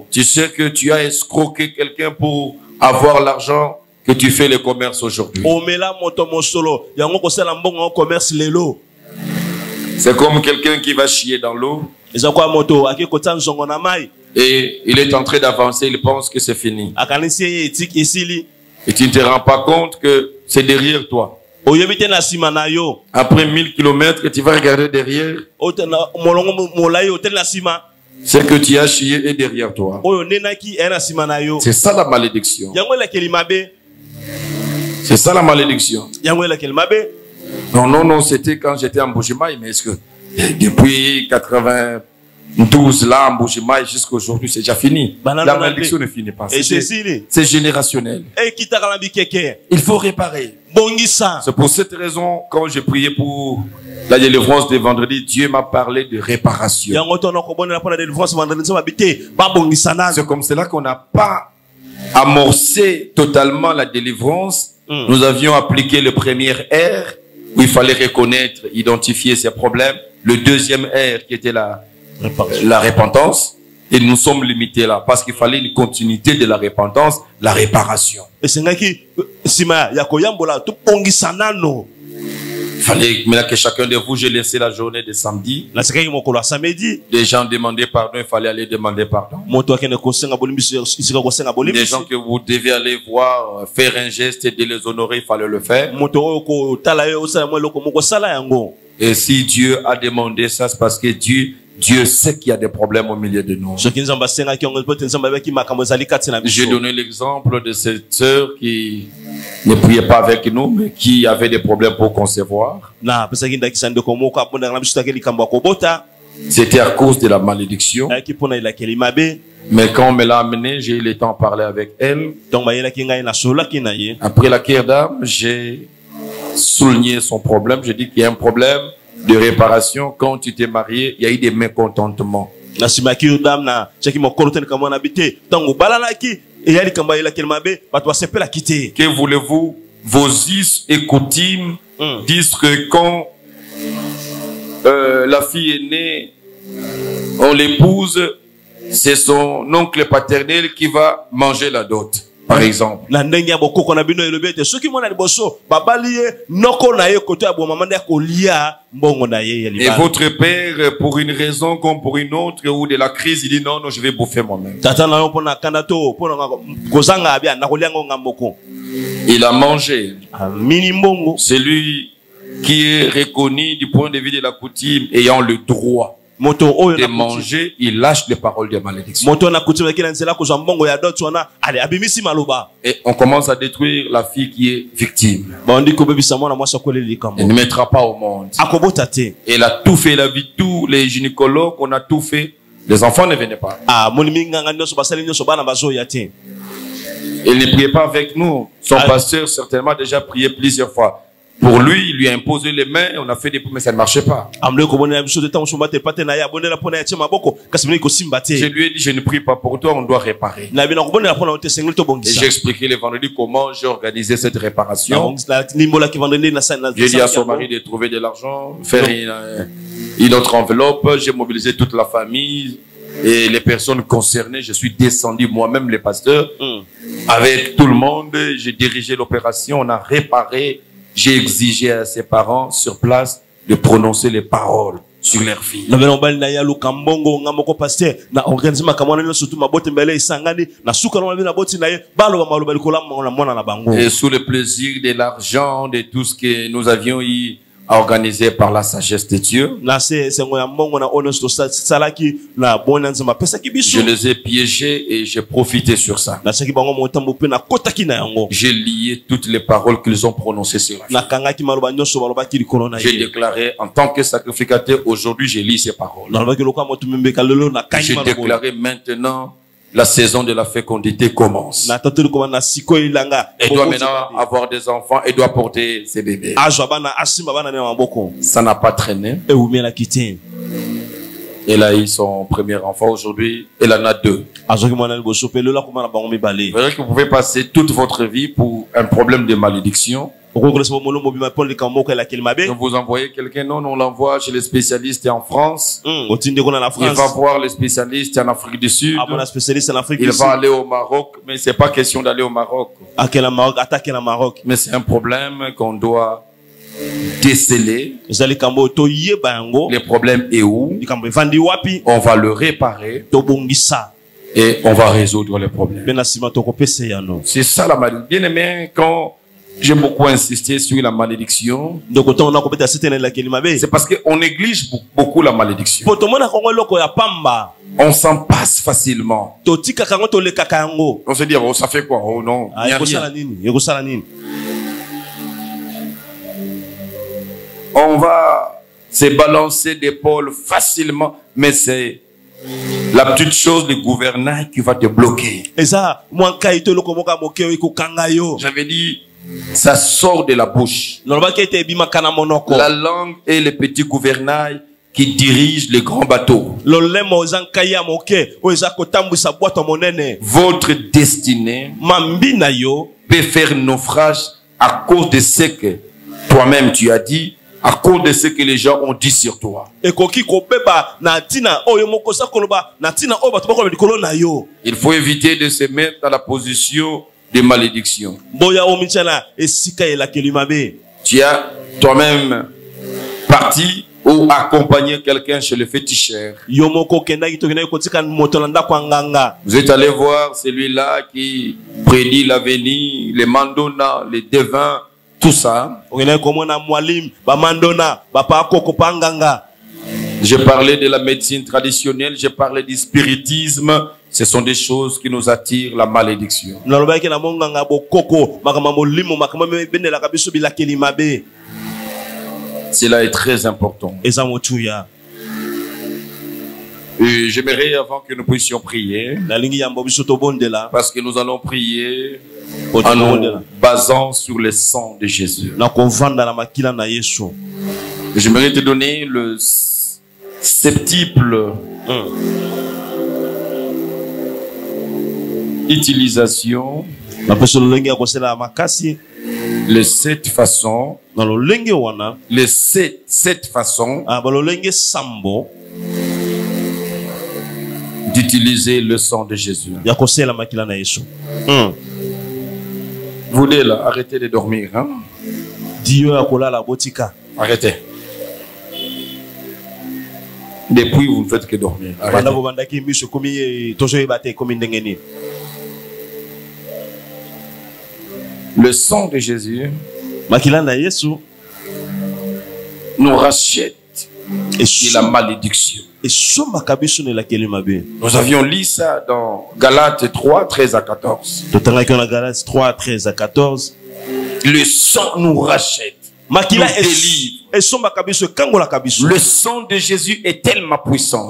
Speaker 1: Tu sais que tu as escroqué quelqu'un pour avoir l'argent que tu fais le commerce aujourd'hui. C'est comme quelqu'un qui va chier dans l'eau. Et il est en train d'avancer, il pense que c'est fini. Et tu ne te rends pas compte que c'est derrière toi. Après 1000 kilomètres, tu vas regarder derrière. Ce que tu as chié est derrière toi. C'est ça la malédiction. C'est ça la malédiction. Non, c'était quand j'étais en Bujimaï, mais est-ce que depuis 12 là, Mbujima, jusqu'à aujourd'hui, c'est déjà fini. La malédiction ne finit pas. C'est générationnel. Il faut réparer. C'est pour cette raison, quand j'ai prié pour la délivrance de vendredi, Dieu m'a parlé de réparation. C'est comme cela qu'on n'a pas amorcé totalement la délivrance. Nous avions appliqué le premier R, où il fallait reconnaître, identifier ses problèmes. Le deuxième R, qui était la repentance. Et nous sommes limités là, parce qu'il fallait une continuité de la repentance, la réparation. Il fallait maintenant que chacun de vous, j'ai laissé la journée de samedi. Des gens demandaient pardon, il fallait aller demander pardon. Des gens que vous devez aller voir, faire un geste et de les honorer, il fallait le faire. Et si Dieu a demandé ça, c'est parce que Dieu sait qu'il y a des problèmes au milieu de nous. J'ai donné l'exemple de cette sœur qui ne priait pas avec nous, mais qui avait des problèmes pour concevoir. C'était à cause de la malédiction. Mais quand on me l'a amené, j'ai eu le temps de parler avec elle. Après la cure d'âme, j'ai souligné son problème. J'ai dit qu'il y a un problème de réparation. Quand tu t'es marié, il y a eu des mécontentements. Que voulez-vous? Vos us et coutumes disent que quand la fille est née, on l'épouse, c'est son oncle paternel qui va manger la dot, par exemple. Et votre père, pour une raison comme pour une autre, ou de la crise, il dit non, je vais bouffer moi-même. Il a mangé. C'est lui qui est reconnu du point de vue de la coutume ayant le droit de manger, il lâche les paroles de malédiction. Et on commence à détruire la fille qui est victime. Elle ne mettra pas au monde. Elle a tout fait, la vie, tous les gynécologues, on a tout fait. Les enfants ne venaient pas. Il ne priait pas avec nous. Son pasteur certainement déjà prié plusieurs fois. Pour lui, il lui a imposé les mains, on a fait des mais ça ne marchait pas. Je lui ai dit, je ne prie pas pour toi, on doit réparer. Et j'ai expliqué le vendredi comment j'ai organisé cette réparation. J'ai dit à son mari de trouver de l'argent, faire une autre enveloppe. J'ai mobilisé toute la famille et les personnes concernées. Je suis descendu moi-même, les pasteurs, avec tout le monde. J'ai dirigé l'opération, on a réparé. J'ai exigé à ses parents sur place de prononcer les paroles sur leur fille. Et sous le plaisir de l'argent, de tout ce que nous avions eu organisé par la sagesse de Dieu, je les ai piégés et j'ai profité sur ça. J'ai lié toutes les paroles qu'ils ont prononcées sur la fille. J'ai déclaré en tant que sacrificateur, aujourd'hui j'ai lu ces paroles. J'ai déclaré maintenant la saison de la fécondité commence. Elle doit maintenant avoir des enfants, elle doit porter ses bébés. Ça n'a pas traîné. Elle a eu son premier enfant aujourd'hui, elle en a 2. Vous verrez que vous pouvez passer toute votre vie pour un problème de malédiction. Donc vous envoyez quelqu'un, non, on l'envoie chez les spécialistes en France. Il va voir les spécialistes en Afrique du Sud. Il va aller au Maroc, mais c'est pas question d'aller au Maroc. Mais c'est un problème qu'on doit déceler. Le problème est où? On va le réparer. Et on va résoudre les problèmes. C'est ça la malédiction. Bien aimé, quand j'ai beaucoup insisté sur la malédiction, c'est parce qu'on néglige beaucoup la malédiction. On s'en passe facilement. On se dit, oh, ça fait quoi? Oh non, il n'y a rien. On va se balancer d'épaule facilement, mais c'est la petite chose, le gouvernail qui va te bloquer. J'avais dit, ça sort de la bouche. La langue est le petit gouvernail qui dirige les grands bateaux. Votre destinée peut faire naufrage à cause de ce que toi-même tu as dit, à cause de ce que les gens ont dit sur toi. Il faut éviter de se mettre dans la position de malédiction. Tu as toi-même parti ou accompagner quelqu'un chez le féticheur. Vous êtes allé voir celui-là qui prédit l'avenir, les mandona, les devins, tout ça. J'ai parlé de la médecine traditionnelle, j'ai parlé du spiritisme. Ce sont des choses qui nous attirent la malédiction. Cela est très important. Et j'aimerais, avant que nous puissions prier, parce que nous allons prier en nous basant sur le sang de Jésus. J'aimerais te donner le septuple utilisation, les 7 façons, les 7 façons d'utiliser le sang de Jésus. Vous deux là, arrêtez de dormir. Hein? Arrêtez. Depuis, vous ne faites que dormir. Arrêtez. Le sang de Jésus nous rachète de la malédiction. Nous avions lu ça dans Galates 3, 13 à 14. Le sang nous rachète, nous délivre. Le sang de Jésus est tellement puissant.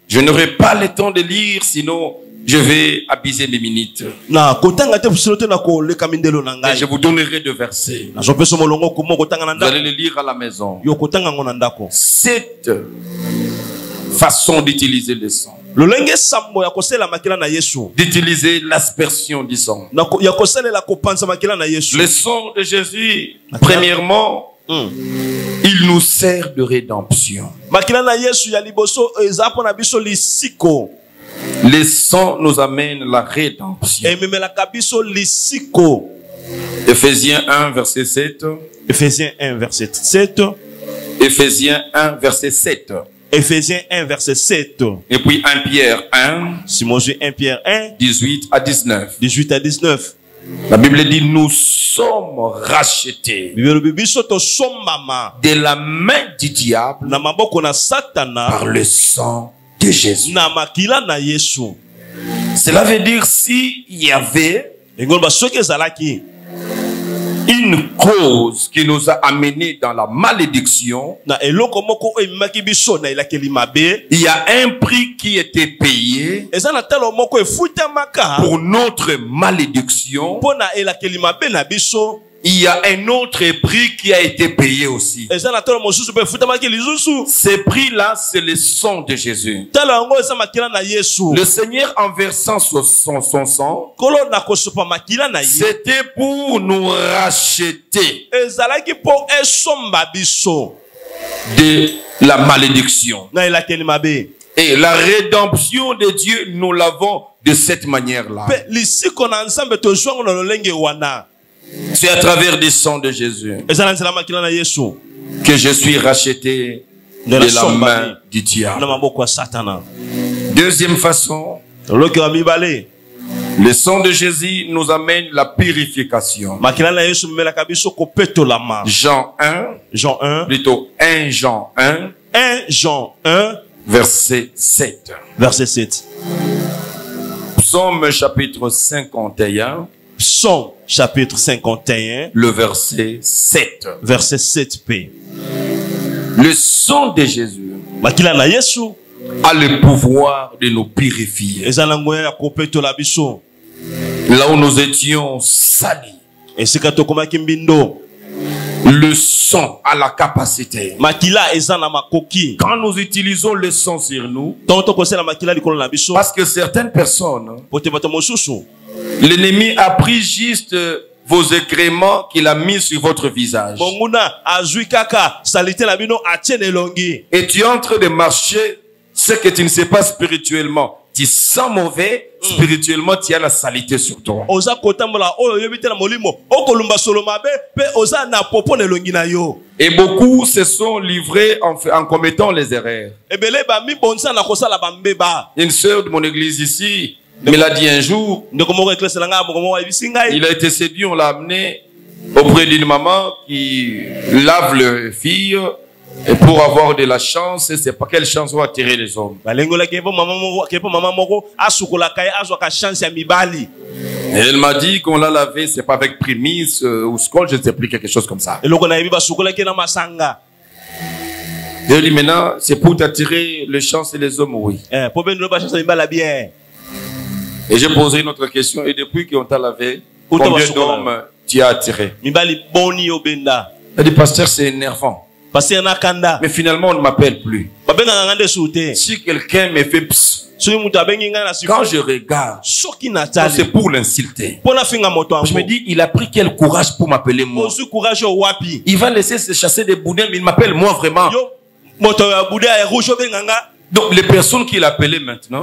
Speaker 1: Je n'aurai pas le temps de lire, sinon je vais abuser mes minutes. Et je vous donnerai 2 versets. Vous allez les lire à la maison. 7 façons d'utiliser le sang. D'utiliser l'aspersion du sang. Le sang de Jésus, premièrement, il nous sert de rédemption. Le sang nous amène la rédemption. Éphésiens 1, verset 7.
Speaker 2: Éphésiens 1, verset 7.
Speaker 1: Éphésiens 1, verset 7.
Speaker 2: Éphésiens 1, verset 7.
Speaker 1: Et puis 1 Pierre 1.
Speaker 2: Simon 1 Pierre 1.
Speaker 1: 18 à 19.
Speaker 2: 18 à 19.
Speaker 1: La Bible dit, nous sommes rachetés de la main du diable par le sang de Jésus. Cela veut dire s'il y avait une cause qui nous a amenés dans la malédiction, il y a un prix qui était payé pour notre malédiction. Il y a un autre prix qui a été payé aussi. Ce prix-là, c'est le sang de Jésus. Le Seigneur, en versant son sang, c'était pour nous racheter de la malédiction. Et la rédemption de Dieu, nous l'avons de cette manière-là. C'est à travers le sang de Jésus que je suis racheté de la main du diable. Deuxième façon, le sang de Jésus nous amène la purification. Jean 1, plutôt 1 Jean 1,
Speaker 2: 1 Jean 1,
Speaker 1: verset 7.
Speaker 2: Verset 7.
Speaker 1: Psaume chapitre 51.
Speaker 2: Psaume chapitre 51.
Speaker 1: Le verset 7.
Speaker 2: Verset 7p.
Speaker 1: Le sang de Jésus a le pouvoir de nous purifier. Là où nous étions salis, le sang a la capacité. Quand nous utilisons le sang sur nous, parce que certaines personnes, l'ennemi a pris juste vos excréments qu'il a mis sur votre visage. Et tu es en train de marcher, ce que tu ne sais pas spirituellement. Tu sens mauvais, spirituellement, tu as la saleté sur toi. Et beaucoup se sont livrés en commettant les erreurs. Une sœur de mon église ici me l'a dit un jour. Il a été séduit, on l'a amené auprès d'une maman qui lave les filles. Et pour avoir de la chance, c'est pas quelle chance va attirer les hommes. Et elle m'a dit qu'on l'a lavé, c'est pas avec prémisse ou scotch, je ne sais plus, quelque chose comme ça. Et elle dit maintenant, c'est pour t'attirer les chances et les hommes, oui. Et j'ai posé une autre question, et depuis qu'on t'a lavé, combien d'hommes tu as attiré? Elle dit, pasteur, c'est énervant. Mais finalement, on ne m'appelle plus. Si quelqu'un me fait psst, quand je regarde, c'est pour l'insulter. Je me dis, il a pris quel courage pour m'appeler moi. Il va laisser se chasser des boudins, mais il m'appelle moi vraiment. Donc les personnes qu'il appelait maintenant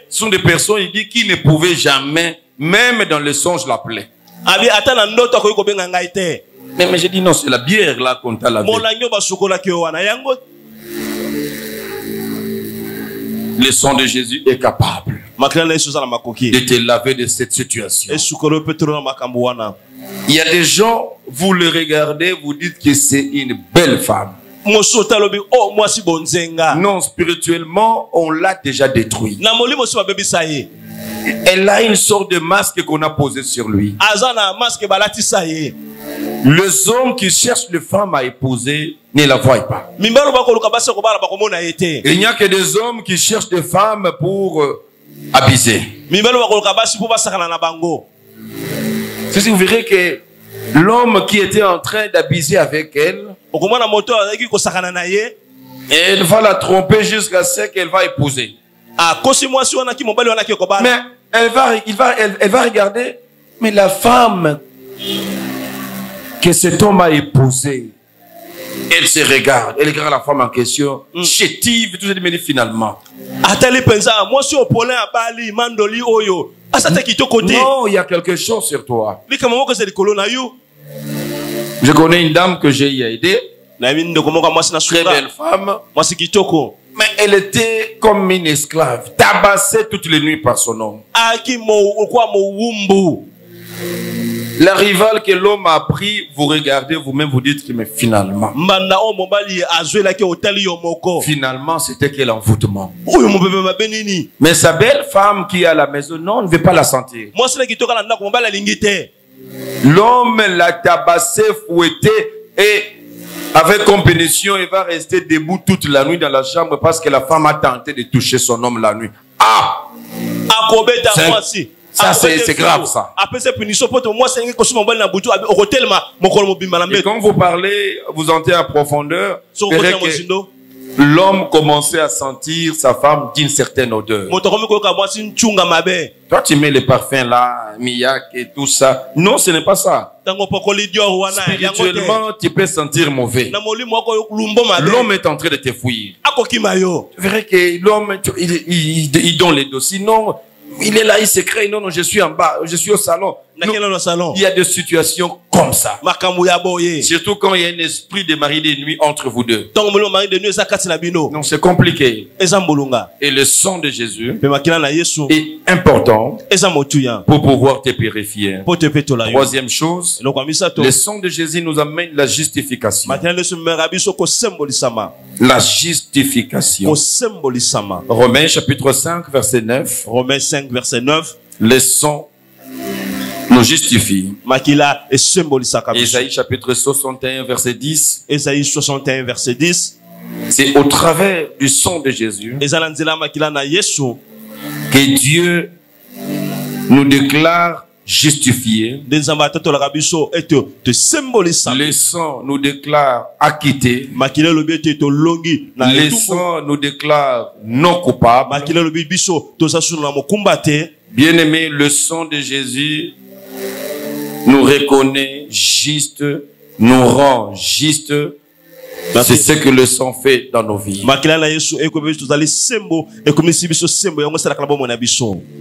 Speaker 1: sont des personnes, il dit, qui ne pouvaient jamais, même dans le songe, l'appeler. Mais j'ai dit non, c'est la bière là qu'on t'a lavé. Le sang de Jésus est capable de te laver de cette situation. Il y a des gens, vous le regardez, vous dites que c'est une belle femme. Non, spirituellement, on l'a déjà détruit. Elle a une sorte de masque qu'on a posé sur lui. Les hommes qui cherchent les femmes à épouser ne la voient pas. Il n'y a que des hommes qui cherchent des femmes pour abuser. Si vous verrez que l'homme qui était en train d'abuser avec elle, elle va la tromper jusqu'à ce qu'elle va épouser. Mais elle va regarder, mais la femme que cet homme a épousée, elle se regarde, elle regarde la femme en question, chétive, tout ça, mais finalement. Non, il y a quelque chose sur toi. Je connais une dame que j'ai aidée, très belle femme, mais elle était comme une esclave, tabassée toutes les nuits par son homme. La rivale que l'homme a pris, vous regardez vous-même, vous dites que mais finalement, c'était quel envoûtement. Mais sa belle femme qui est à la maison, non, on ne veut pas la sentir. L'homme l'a tabassé, fouetté et avec compénition, il va rester debout toute la nuit dans la chambre parce que la femme a tenté de toucher son homme la nuit. Ah! Ça, c'est grave, ça. Et quand vous parlez, vous entrez en profondeur, vous verrez que l'homme commençait à sentir sa femme d'une certaine odeur. Toi, tu mets les parfums là, miyak et tout ça. Non, ce n'est pas ça. Spirituellement, tu peux sentir mauvais. L'homme est en train de te fuir. Tu verrais que l'homme, il donne les dossiers. Sinon, il est là, il se crée. Non, non, je suis en bas, je suis au salon. Non, il y a des situations comme ça. Surtout quand il y a un esprit de mari de nuit entre vous deux. Non, c'est compliqué. Et le sang de Jésus est important pour pouvoir te purifier. Troisième chose, le sang de Jésus nous amène la justification. La justification. Romains chapitre 5, verset 9.
Speaker 2: Romains 5, verset 9.
Speaker 1: Le sang nous justifie. Ésaïe chapitre 61, verset 10.
Speaker 2: Ésaïe 61, verset 10.
Speaker 3: c'est au travers du sang de Jésus que Dieu nous déclare justifiés. Le sang nous déclare acquittés. Le sang nous déclare non coupables. Bien-aimé, le sang de Jésus nous reconnaît juste, nous rend juste. C'est ce que le sang fait dans nos vies.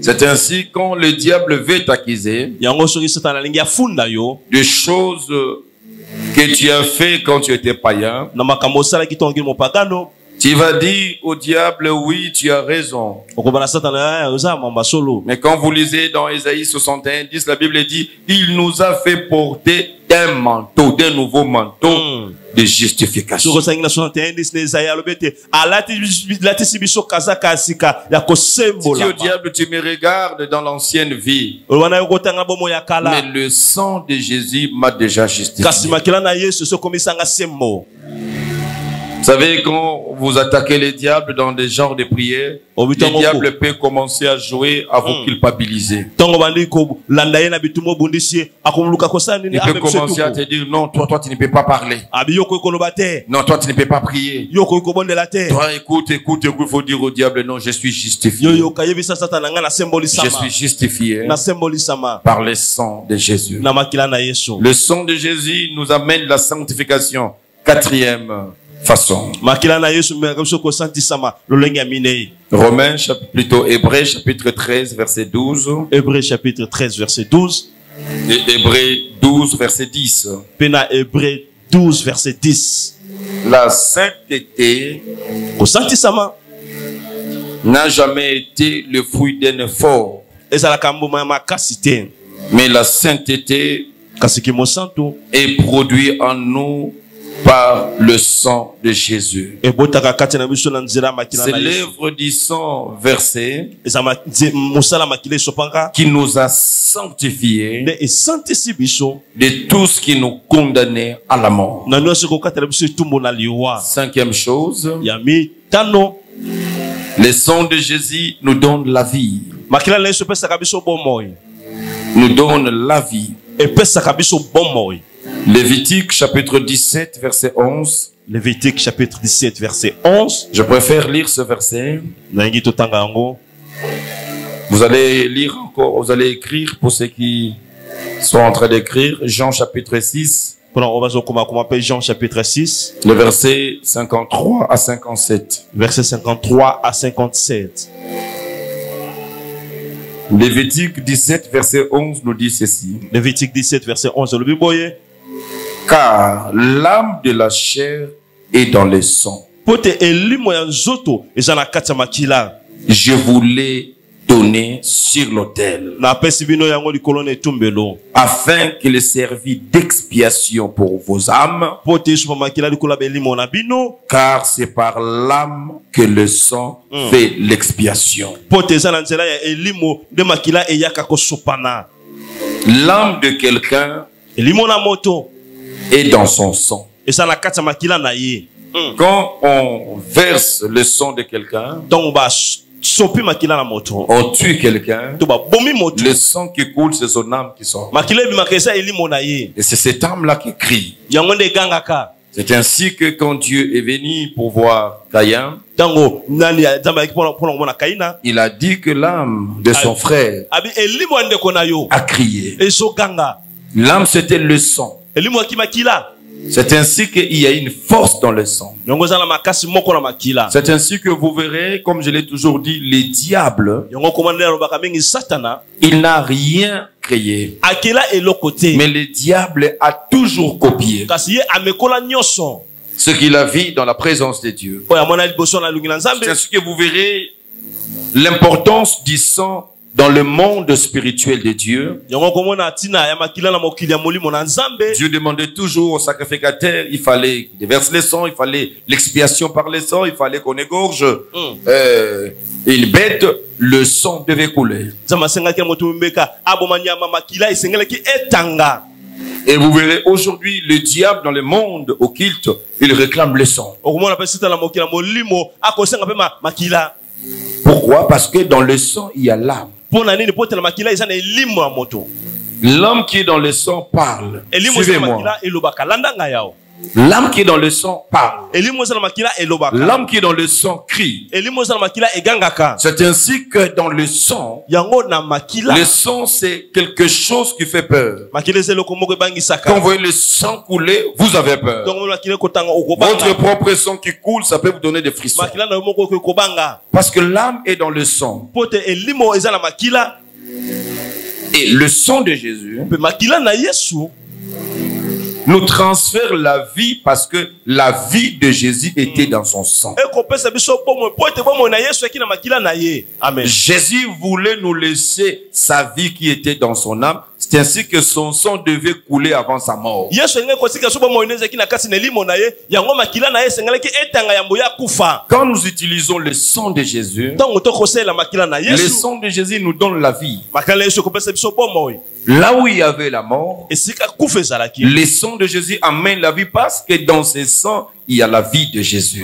Speaker 3: C'est ainsi quand le diable veut t'accuser de choses que tu as fait quand tu étais païen, tu vas dire au diable, oui, tu as raison. Mais quand vous lisez dans Ésaïe 61, 10, la Bible dit, il nous a fait porter un manteau, d'un nouveau manteau de justification. Si au diable, tu me regardes dans l'ancienne vie, mais le sang de Jésus m'a déjà justifié. Vous savez, quand vous attaquez les diables dans des genres de prières, le diable peut commencer à jouer, à vous culpabiliser. Il peut commencer à te dire, non, toi, tu ne peux pas parler. Non, toi, tu ne peux pas prier. Toi, écoute, il faut dire au diable, non, je suis justifié. Je suis justifié par le sang de Jésus. Le sang de Jésus nous amène la sanctification. Quatrième façon. Romains, plutôt Hébreux, chapitre 13, verset 12.
Speaker 2: Hébreux, chapitre 13, verset 12.
Speaker 3: Et Hébreux 12, verset 10.
Speaker 2: Pena Hébreux 12, verset 10.
Speaker 3: La sainteté n'a jamais été le fruit d'un effort. Mais la sainteté est produite en nous par le sang de Jésus. C'est l'œuvre du sang versé qui nous a sanctifiés de tout ce qui nous condamnait à la mort. Cinquième chose, le sang de Jésus nous donne la vie. Nous donne la vie. Lévitique chapitre 17 verset 11.
Speaker 2: Lévitique chapitre 17 verset 11.
Speaker 3: Je préfère lire ce verset. Vous allez lire encore, vous allez écrire pour ceux qui sont en train d'écrire. Jean chapitre 6.
Speaker 2: Jean chapitre 6.
Speaker 3: Le verset 53 à 57.
Speaker 2: Verset 53 à 57.
Speaker 3: Lévitique 17 verset 11 nous dit ceci.
Speaker 2: Lévitique 17 verset 11.
Speaker 3: Car l'âme de la chair est dans le sang. Je vous l'ai donné sur l'autel, afin qu'il servît d'expiation pour vos âmes, car c'est par l'âme que le sang fait l'expiation. L'âme de quelqu'un est dans son sang. Quand on verse le sang de quelqu'un, on tue quelqu'un, le sang qui coule, c'est son âme qui sort. Et c'est cette âme-là qui crie. C'est ainsi que quand Dieu est venu pour voir Caïn, il a dit que l'âme de son frère a crié. L'âme, c'était le sang. C'est ainsi qu'il y a une force dans le sang. C'est ainsi que vous verrez, comme je l'ai toujours dit, les diables, il n'a rien créé. Mais le diable a toujours copié ce qu'il a vu dans la présence de Dieu. C'est ainsi que vous verrez l'importance du sang dans le monde spirituel de Dieu. Dieu demandait toujours au sacrificateur, il fallait déverser le sang, il fallait l'expiation par le sang, il fallait qu'on égorge une bête, le sang devait couler. Et vous verrez aujourd'hui le diable dans le monde occulte, il réclame le sang. Pourquoi? Parce que dans le sang, il y a l'âme. L'âme qui est dans le sang parle. Suivez-moi. L'âme qui est dans le sang parle. L'âme qui est dans le sang crie. C'est ainsi que dans le sang, c'est quelque chose qui fait peur. Quand vous voyez le sang couler, vous avez peur. Votre propre sang qui coule, ça peut vous donner des frissons. Parce que l'âme est dans le sang. Et le sang de Jésus nous transfère la vie parce que la vie de Jésus était dans son sang. Amen. Jésus voulait nous laisser sa vie qui était dans son âme. C'est ainsi que son sang devait couler avant sa mort. Quand nous utilisons le sang de Jésus, le sang de Jésus nous donne la vie. Là où il y avait la mort, le sang de Jésus amène la vie parce que dans ce sang, il y a la vie de Jésus.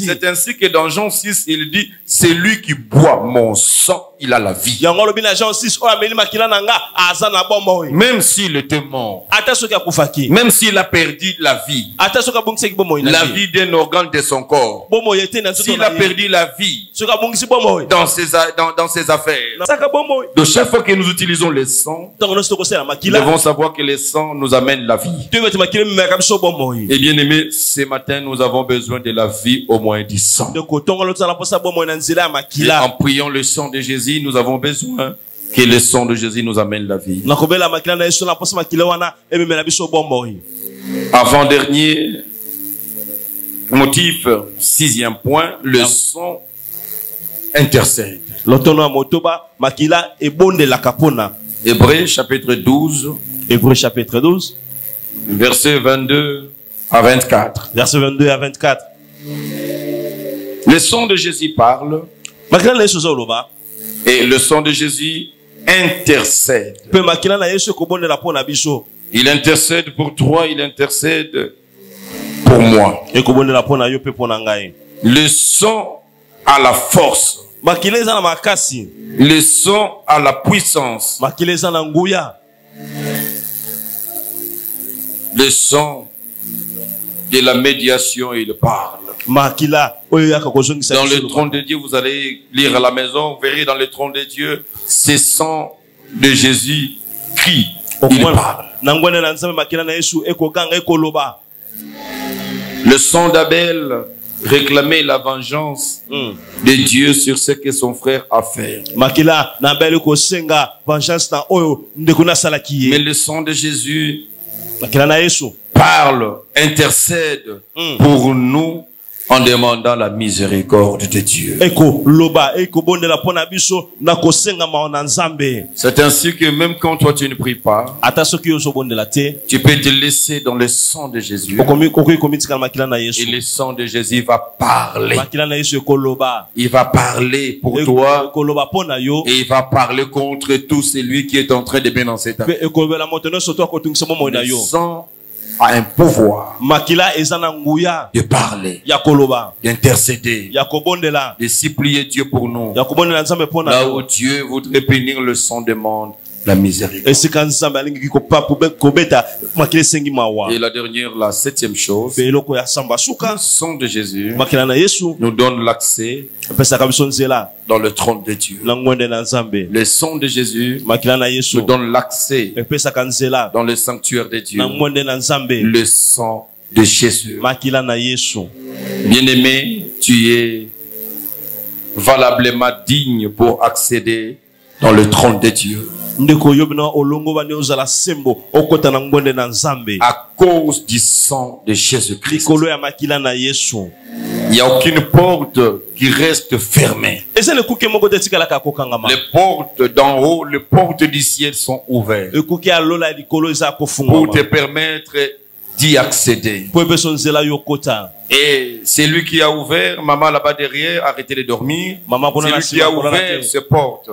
Speaker 3: C'est ainsi que dans Jean 6, il dit, c'est lui qui boit mon sang, il a la vie. Même s'il était mort, même s'il a perdu la vie d'un organe de son corps, s'il a perdu la vie dans ses affaires. De chaque fois que nous utilisons le sang, nous devons savoir que le sang nous amène la vie. Et bien aimé, ce matin, nous avons besoin de la vie au moins du sang. Et en priant le sang de Jésus, nous avons besoin que le sang de Jésus nous amène la vie. Avant-dernier motif, 6e point, le sang intercède. Hébreux chapitre 12.
Speaker 1: Hébreux chapitre 12.
Speaker 3: Versets 22 à 24.
Speaker 1: Versets 22 à 24.
Speaker 3: Le sang de Jésus parle. Et le sang de Jésus intercède. Il intercède pour toi, il intercède pour moi. Le sang a la force. Le sang a la puissance. Le sang de la médiation, il parle. Dans le trône de Dieu, vous allez lire à la maison, vous verrez dans le trône de Dieu, ce sang de Jésus crie, il parle. Le sang d'Abel réclamait la vengeance de Dieu sur ce que son frère a fait. Mais le sang de Jésus parle, intercède pour nous en demandant la miséricorde de Dieu. C'est ainsi que même quand toi tu ne pries pas, tu peux te laisser dans le sang de Jésus. Et le sang de Jésus va parler. Il va parler pour toi. Et il va parler contre tout celui qui est en train de bien dans cet âme. Le sang a un pouvoir de parler, d'intercéder, de supplier Dieu pour nous. Là où Dieu voudrait bénir, le sang demande la miséricorde. Et la dernière, la 7e chose, le sang de Jésus nous donne l'accès dans le trône de Dieu. Le sang de Jésus nous donne l'accès dans le sanctuaire de Dieu. Le sang de Jésus. Bien-aimé, tu es valablement digne pour accéder dans le trône de Dieu. À cause du sang de Jésus-Christ. Il n'y a aucune porte qui reste fermée. Les portes d'en haut, les portes du ciel sont ouvertes pour te permettre d'y accéder. Et c'est lui qui a ouvert, maman là-bas derrière, arrêtez de dormir. C'est lui qui a ouvert ces portes.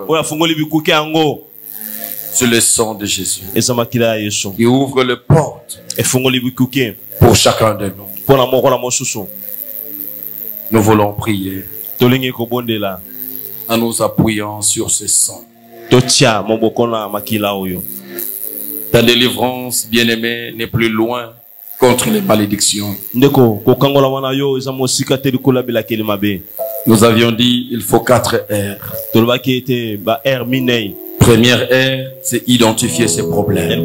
Speaker 3: sur le sang de Jésus. Qui ouvre les portes pour chacun de nous. Nous voulons prier en nous appuyant sur ce sang. Ta délivrance, bien-aimée, n'est plus loin contre les malédictions. Nous avions dit il faut 4 R. Première R, c'est identifier ses problèmes.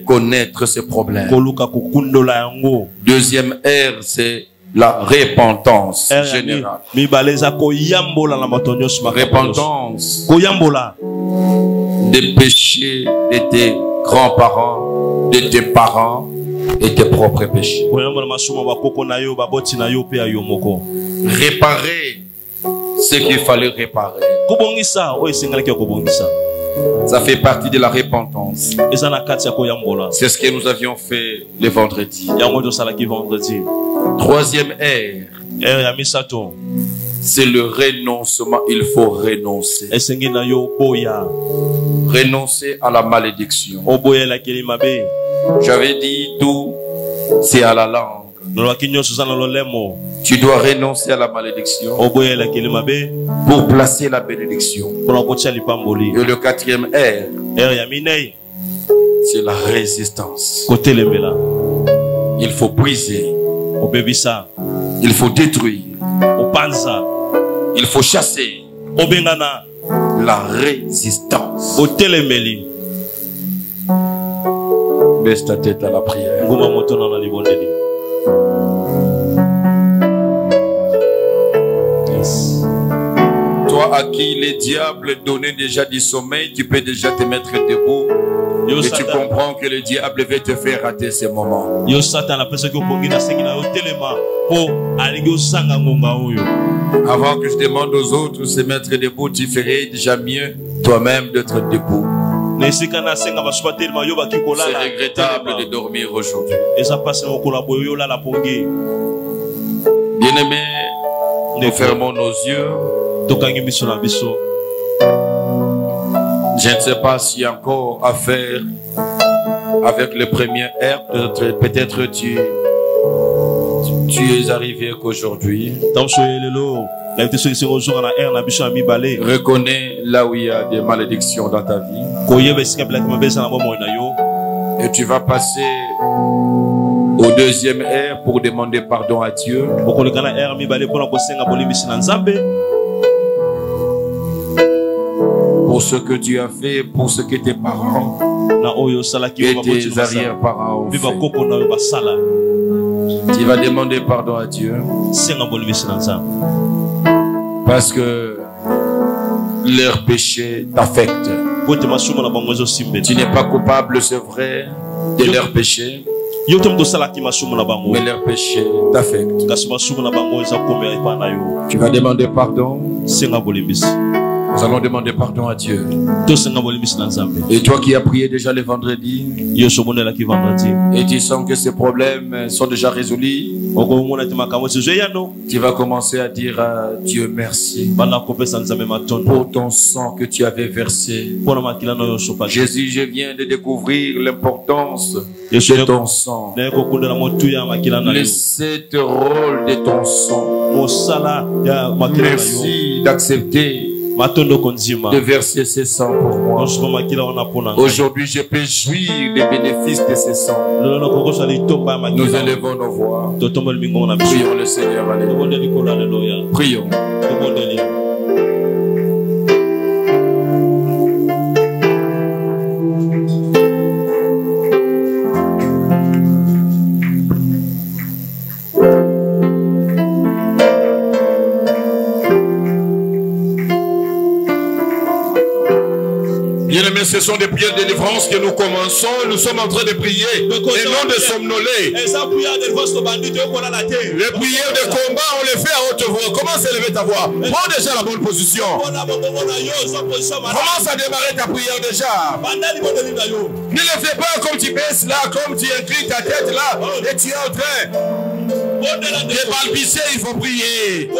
Speaker 3: Reconnaître ses problèmes. Deuxième R, c'est la repentance générale. Repentance des péchés de tes grands-parents, de tes parents et tes propres péchés. Réparer ce qu'il fallait réparer. Ça fait partie de la repentance. C'est ce que nous avions fait le vendredi. Troisième R, c'est le renoncement. Il faut renoncer. Renoncer à la malédiction. J'avais dit tout, c'est à la langue. Tu dois renoncer à la malédiction pour placer la bénédiction. Et le quatrième R, c'est la résistance. Il faut briser. Il faut détruire. Il faut chasser la résistance. Baisse ta tête à la prière. Toi à qui les diables donnaient déjà du sommeil, tu peux déjà te mettre debout. Et tu comprends que le diable veut te faire rater ces moments. Avant que je demande aux autres de se mettre debout, tu ferais déjà mieux toi-même d'être debout. C'est regrettable de dormir aujourd'hui. Bien-aimés, nous fermons nos yeux. Je ne sais pas s'il y a encore à faire avec le premier R. Peut-être tu es arrivé qu'aujourd'hui. Reconnais là où il y a des malédictions dans ta vie. Et tu vas passer au deuxième R pour demander pardon à Dieu. Pour ce que tu as fait, pour ce que tes parents et tes arrière-parents ont fait. Tu vas demander pardon à Dieu. Parce que leur péché t'affecte. Tu n'es pas coupable, c'est vrai, de leur péché. Mais leur péché t'affecte. Tu vas demander pardon. Nous allons demander pardon à Dieu. Et toi qui as prié déjà le vendredi, et tu sens que ces problèmes sont déjà résolus, tu vas commencer à dire à Dieu merci pour ton sang que tu avais versé. Jésus, je viens de découvrir l'importance de ton sang. Le sept rôle de ton sang. Merci d'accepter de verser ce sang pour moi. Aujourd'hui, je peux jouir des bénéfices de ce sang. Nous élevons nos voix. Prions le Seigneur. Alléluia. Prions. Ce sont des prières de délivrance que nous commençons. Nous sommes en train de prier et non de somnoler. Les prières de combat, on les fait à haute voix. Commence à élever ta voix. Prends déjà la bonne position. Commence à démarrer ta prière déjà. Ne le fais pas comme tu baisses là, comme tu inclines ta tête là et tu es en train de balbutier. Il faut prier.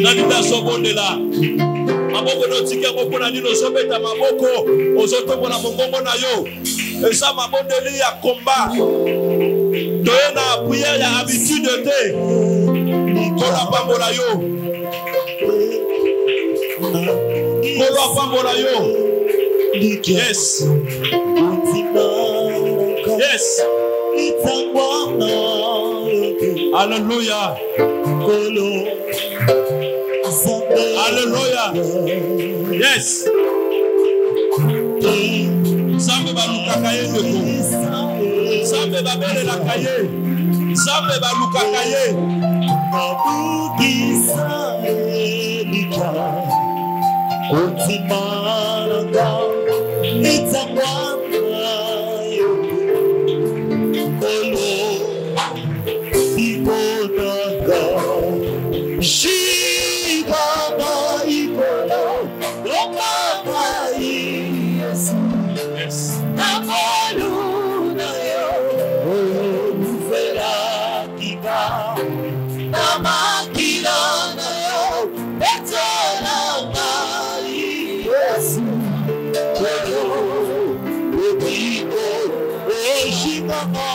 Speaker 1: Nalita sobondela. Maboko no tika moko na nino sobeta maboko. Ozoto na mongongo na yo. Esa mabondeli ya combat. Toyena prière ya habitude te. Kola pambola yo. Kola pambola yo. Yes. Yes. Alléluia. Alléluia. Yes. Sambe baluka kaye ndeko. Sambe babele la kaye. Sambe baluka kaye. Abukisa elika. Otimaranga. Itangwana yo. Kolo. Ikonanga. Shibaba ikola. Omama Yesu. Yes. Namaluna yo. Ufera kika. Namakila na yo. Betala ngai Yesu. Kolo. Ubiko. Oshimama.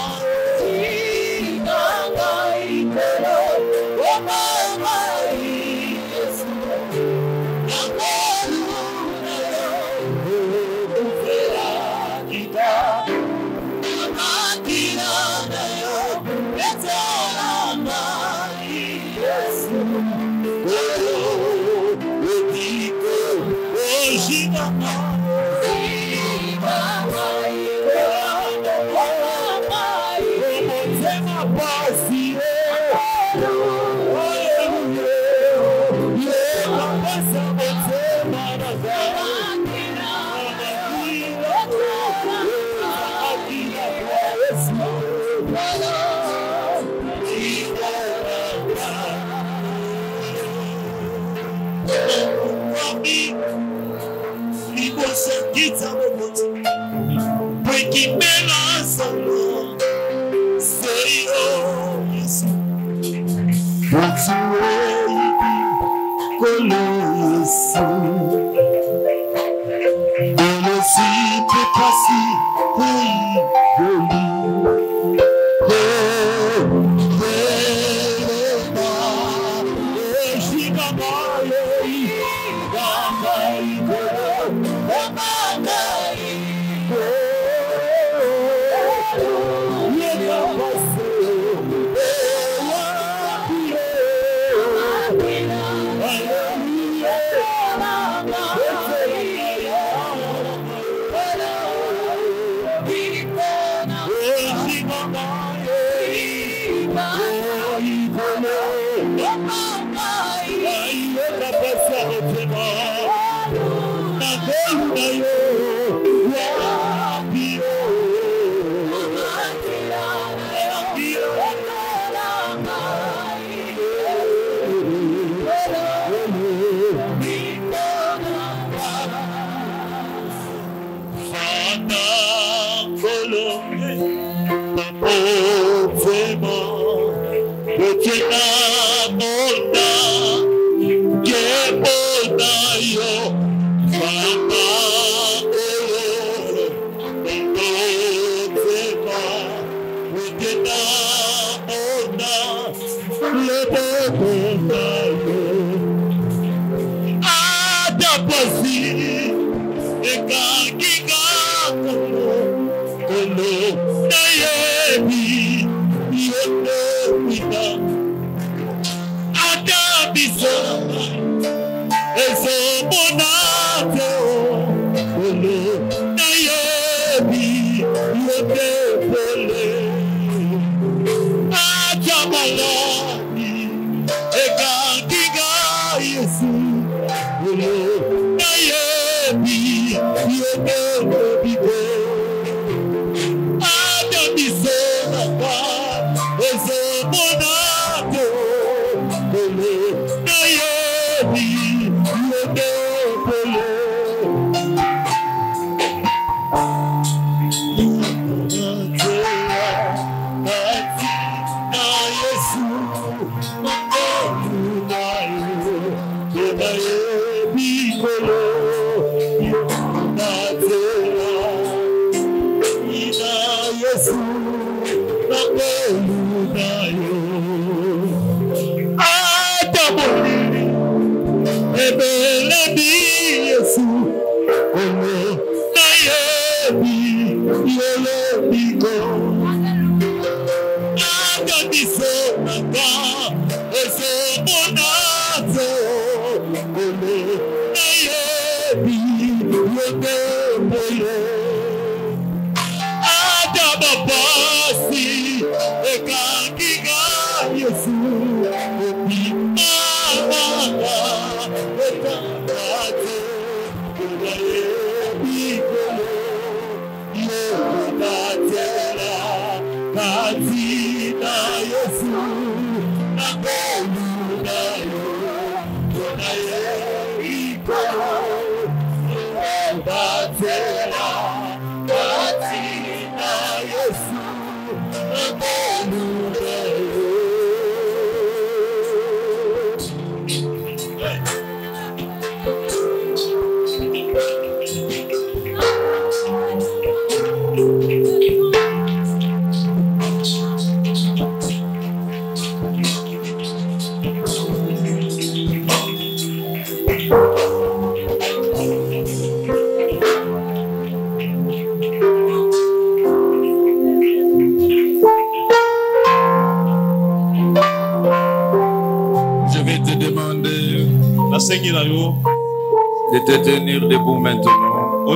Speaker 3: De te tenir debout maintenant.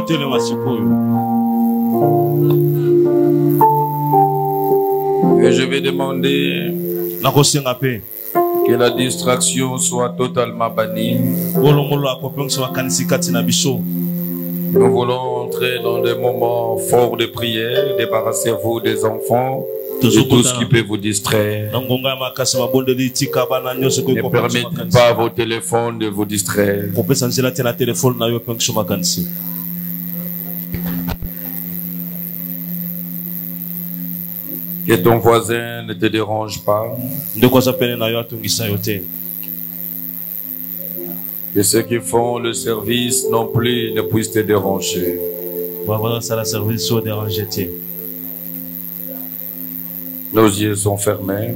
Speaker 3: Et je vais demander que la distraction soit totalement bannie. Nous voulons entrer dans des moments forts de prière. Débarrassez-vous des enfants et tout ce qui peut vous distraire. Ne permettez pas à vos téléphones de vous distraire. Que ton voisin ne te dérange pas. Que ceux qui font le service non plus ne puissent te déranger. Nos yeux sont fermés.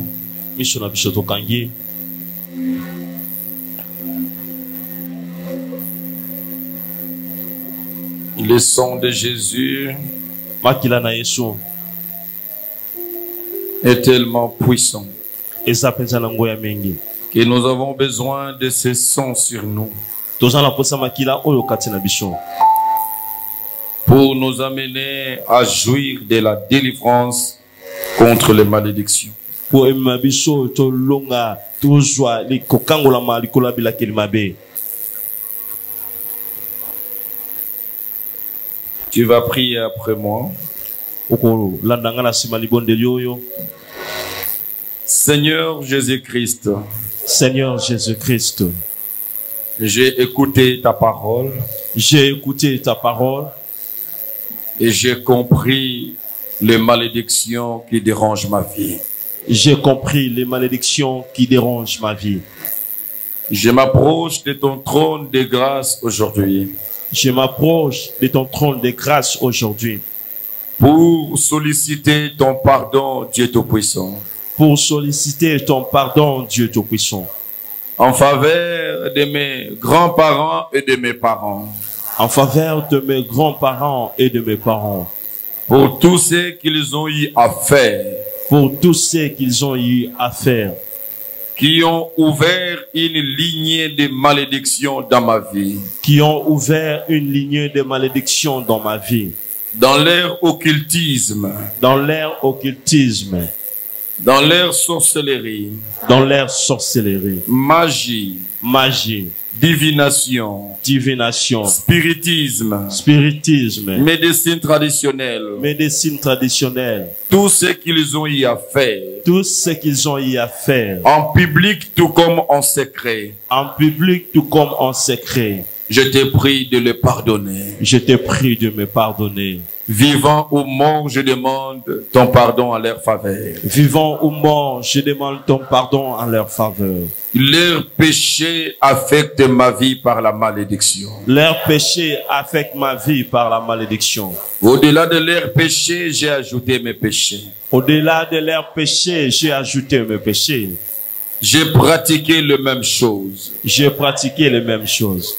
Speaker 3: Le sang de Jésus est tellement puissant que nous avons besoin de ce sang sur nous pour nous amener à jouir de la délivrance contre les malédictions. Tu vas prier après moi. Seigneur Jésus-Christ.
Speaker 1: Seigneur Jésus-Christ.
Speaker 3: J'ai écouté ta parole.
Speaker 1: J'ai écouté ta parole.
Speaker 3: Et j'ai compris les malédictions qui dérangent ma vie.
Speaker 1: J'ai compris les malédictions qui dérangent ma vie.
Speaker 3: Je m'approche de ton trône de grâce aujourd'hui.
Speaker 1: Je m'approche de ton trône de grâce aujourd'hui.
Speaker 3: Pour solliciter ton pardon, Dieu Tout-Puissant.
Speaker 1: Pour solliciter ton pardon, Dieu Tout-Puissant.
Speaker 3: En faveur de mes grands-parents et de mes parents.
Speaker 1: En faveur de mes grands-parents et de mes parents.
Speaker 3: Pour tous ceux qu'ils ont eu à faire.
Speaker 1: Pour tous ceux qu'ils ont eu à faire.
Speaker 3: Qui ont ouvert une lignée de malédiction dans ma vie.
Speaker 1: Qui ont ouvert une lignée de malédiction dans ma vie.
Speaker 3: Dans leur occultisme.
Speaker 1: Dans leur occultisme.
Speaker 3: Dans leur sorcellerie.
Speaker 1: Dans leur sorcellerie.
Speaker 3: Magie.
Speaker 1: Magie.
Speaker 3: Divination.
Speaker 1: Divination.
Speaker 3: Spiritisme.
Speaker 1: Spiritisme.
Speaker 3: Médecine traditionnelle.
Speaker 1: Médecine traditionnelle.
Speaker 3: Tout ce qu'ils ont eu à faire.
Speaker 1: Tout ce qu'ils ont eu à faire.
Speaker 3: En public tout comme en secret.
Speaker 1: En public tout comme en secret.
Speaker 3: Je te prie de le pardonner.
Speaker 1: Je te prie de me pardonner.
Speaker 3: Vivant ou mort, je demande ton pardon en leur faveur.
Speaker 2: Vivant ou mort, je demande ton pardon en leur faveur.
Speaker 3: Leur péché affecte ma vie par la malédiction.
Speaker 2: Leur péché affecte ma vie par la malédiction.
Speaker 3: Au-delà de leur péché, j'ai ajouté mes péchés.
Speaker 2: Au-delà de leur péché, j'ai ajouté mes péchés.
Speaker 3: J'ai pratiqué les mêmes choses.
Speaker 2: J'ai pratiqué les mêmes choses.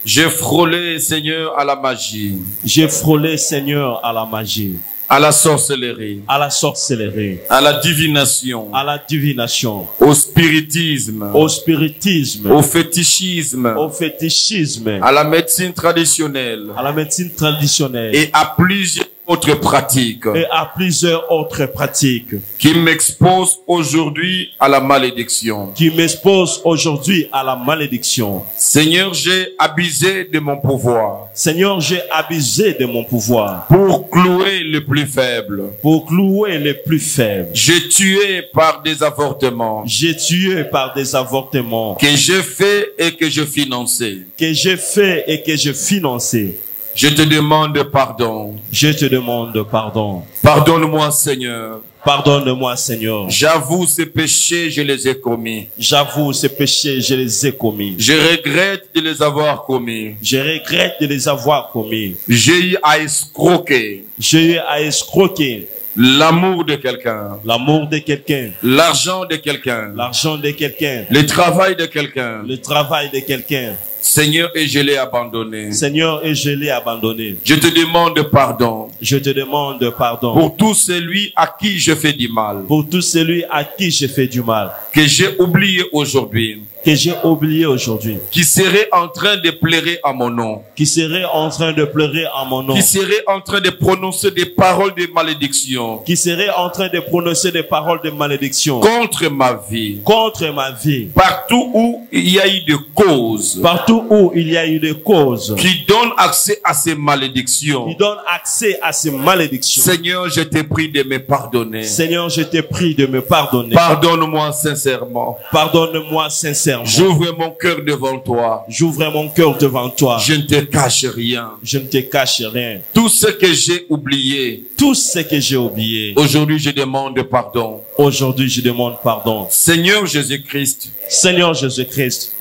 Speaker 3: J'ai frôlé, Seigneur, à la magie.
Speaker 2: J'ai frôlé, Seigneur, à la magie.
Speaker 3: À la sorcellerie.
Speaker 2: À la sorcellerie.
Speaker 3: À la divination.
Speaker 2: À la divination.
Speaker 3: Au spiritisme.
Speaker 2: Au spiritisme.
Speaker 3: Au fétichisme.
Speaker 2: Au fétichisme.
Speaker 3: À la médecine traditionnelle.
Speaker 2: À la médecine traditionnelle.
Speaker 3: Et à plusieurs autres pratiques.
Speaker 2: Et à plusieurs autres pratiques.
Speaker 3: Qui m'exposent aujourd'hui à la malédiction.
Speaker 2: Qui m'exposent aujourd'hui à la malédiction.
Speaker 3: Seigneur, j'ai abusé de mon pouvoir.
Speaker 2: Seigneur, j'ai abusé de mon pouvoir.
Speaker 3: Pour clouer les plus faibles.
Speaker 2: Pour clouer les plus faibles.
Speaker 3: J'ai tué par des avortements.
Speaker 2: J'ai tué par des avortements.
Speaker 3: Que j'ai fait et que je finançais.
Speaker 2: Que j'ai fait et que je finançais.
Speaker 3: Je te demande pardon.
Speaker 2: Je te demande pardon.
Speaker 3: Pardonne-moi, Seigneur.
Speaker 2: Pardonne-moi, Seigneur.
Speaker 3: J'avoue ces péchés, je les ai commis.
Speaker 2: J'avoue ces péchés, je les ai commis.
Speaker 3: Je regrette de les avoir commis.
Speaker 2: Je regrette de les avoir commis.
Speaker 3: J'ai eu à escroquer.
Speaker 2: J'ai eu à escroquer.
Speaker 3: L'amour de quelqu'un.
Speaker 2: L'amour de quelqu'un.
Speaker 3: L'argent de quelqu'un.
Speaker 2: L'argent de quelqu'un.
Speaker 3: Le travail de quelqu'un.
Speaker 2: Le travail de quelqu'un.
Speaker 3: Seigneur, et je l'ai abandonné.
Speaker 2: Seigneur, et je l'ai abandonné.
Speaker 3: Je te demande pardon.
Speaker 2: Je te demande pardon.
Speaker 3: Pour tout celui à qui je fais du mal.
Speaker 2: Pour tout celui à qui je fais du mal.
Speaker 3: Que j'ai oublié aujourd'hui.
Speaker 2: Que j'ai oublié aujourd'hui.
Speaker 3: Qui serait en train de pleurer à mon nom.
Speaker 2: Qui serait en train de pleurer à mon nom.
Speaker 3: Qui serait en train de prononcer des paroles de malédiction.
Speaker 2: Qui serait en train de prononcer des paroles de malédiction.
Speaker 3: Contre ma vie.
Speaker 2: Contre ma vie.
Speaker 3: Partout où il y a eu des causes.
Speaker 2: Partout où il y a eu des causes.
Speaker 3: Qui donnent accès à ces malédictions.
Speaker 2: Qui donnent accès à ces malédictions.
Speaker 3: Seigneur, je t'ai prie de me pardonner.
Speaker 2: Seigneur, je t'ai prie de me pardonner.
Speaker 3: Pardonne-moi sincèrement.
Speaker 2: Pardonne-moi sincèrement.
Speaker 3: J'ouvre mon cœur devant toi.
Speaker 2: J'ouvre mon cœur devant toi.
Speaker 3: Je ne te cache rien.
Speaker 2: Je ne te cache rien.
Speaker 3: Tout ce que j'ai oublié.
Speaker 2: Tout ce que j'ai oublié.
Speaker 3: Aujourd'hui, je demande pardon.
Speaker 2: Aujourd'hui, je demande pardon.
Speaker 3: Seigneur Jésus-Christ.
Speaker 2: Seigneur Jésus-Christ.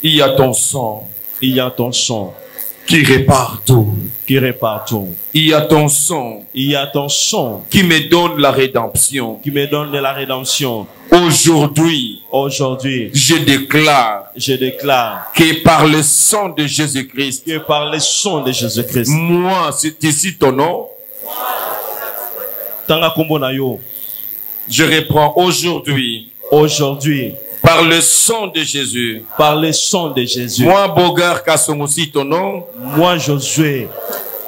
Speaker 3: Il y a ton sang.
Speaker 2: Il y a ton sang.
Speaker 3: Qui répare tout.
Speaker 2: Qui répare tout.
Speaker 3: Il y a ton sang.
Speaker 2: Il y a ton sang.
Speaker 3: Qui me donne la rédemption.
Speaker 2: Qui me donne de la rédemption.
Speaker 3: Aujourd'hui.
Speaker 2: Aujourd'hui.
Speaker 3: Je déclare.
Speaker 2: Je déclare.
Speaker 3: Que par le sang de Jésus-Christ.
Speaker 2: Que par le sang de Jésus-Christ.
Speaker 3: Moi, c'est ici ton nom.
Speaker 2: Je
Speaker 3: reprends aujourd'hui.
Speaker 2: Aujourd'hui.
Speaker 3: Par le sang de Jésus.
Speaker 2: Par le sang de Jésus.
Speaker 3: Moi, Bogar Kasongosi, ton nom.
Speaker 2: Moi, Josué.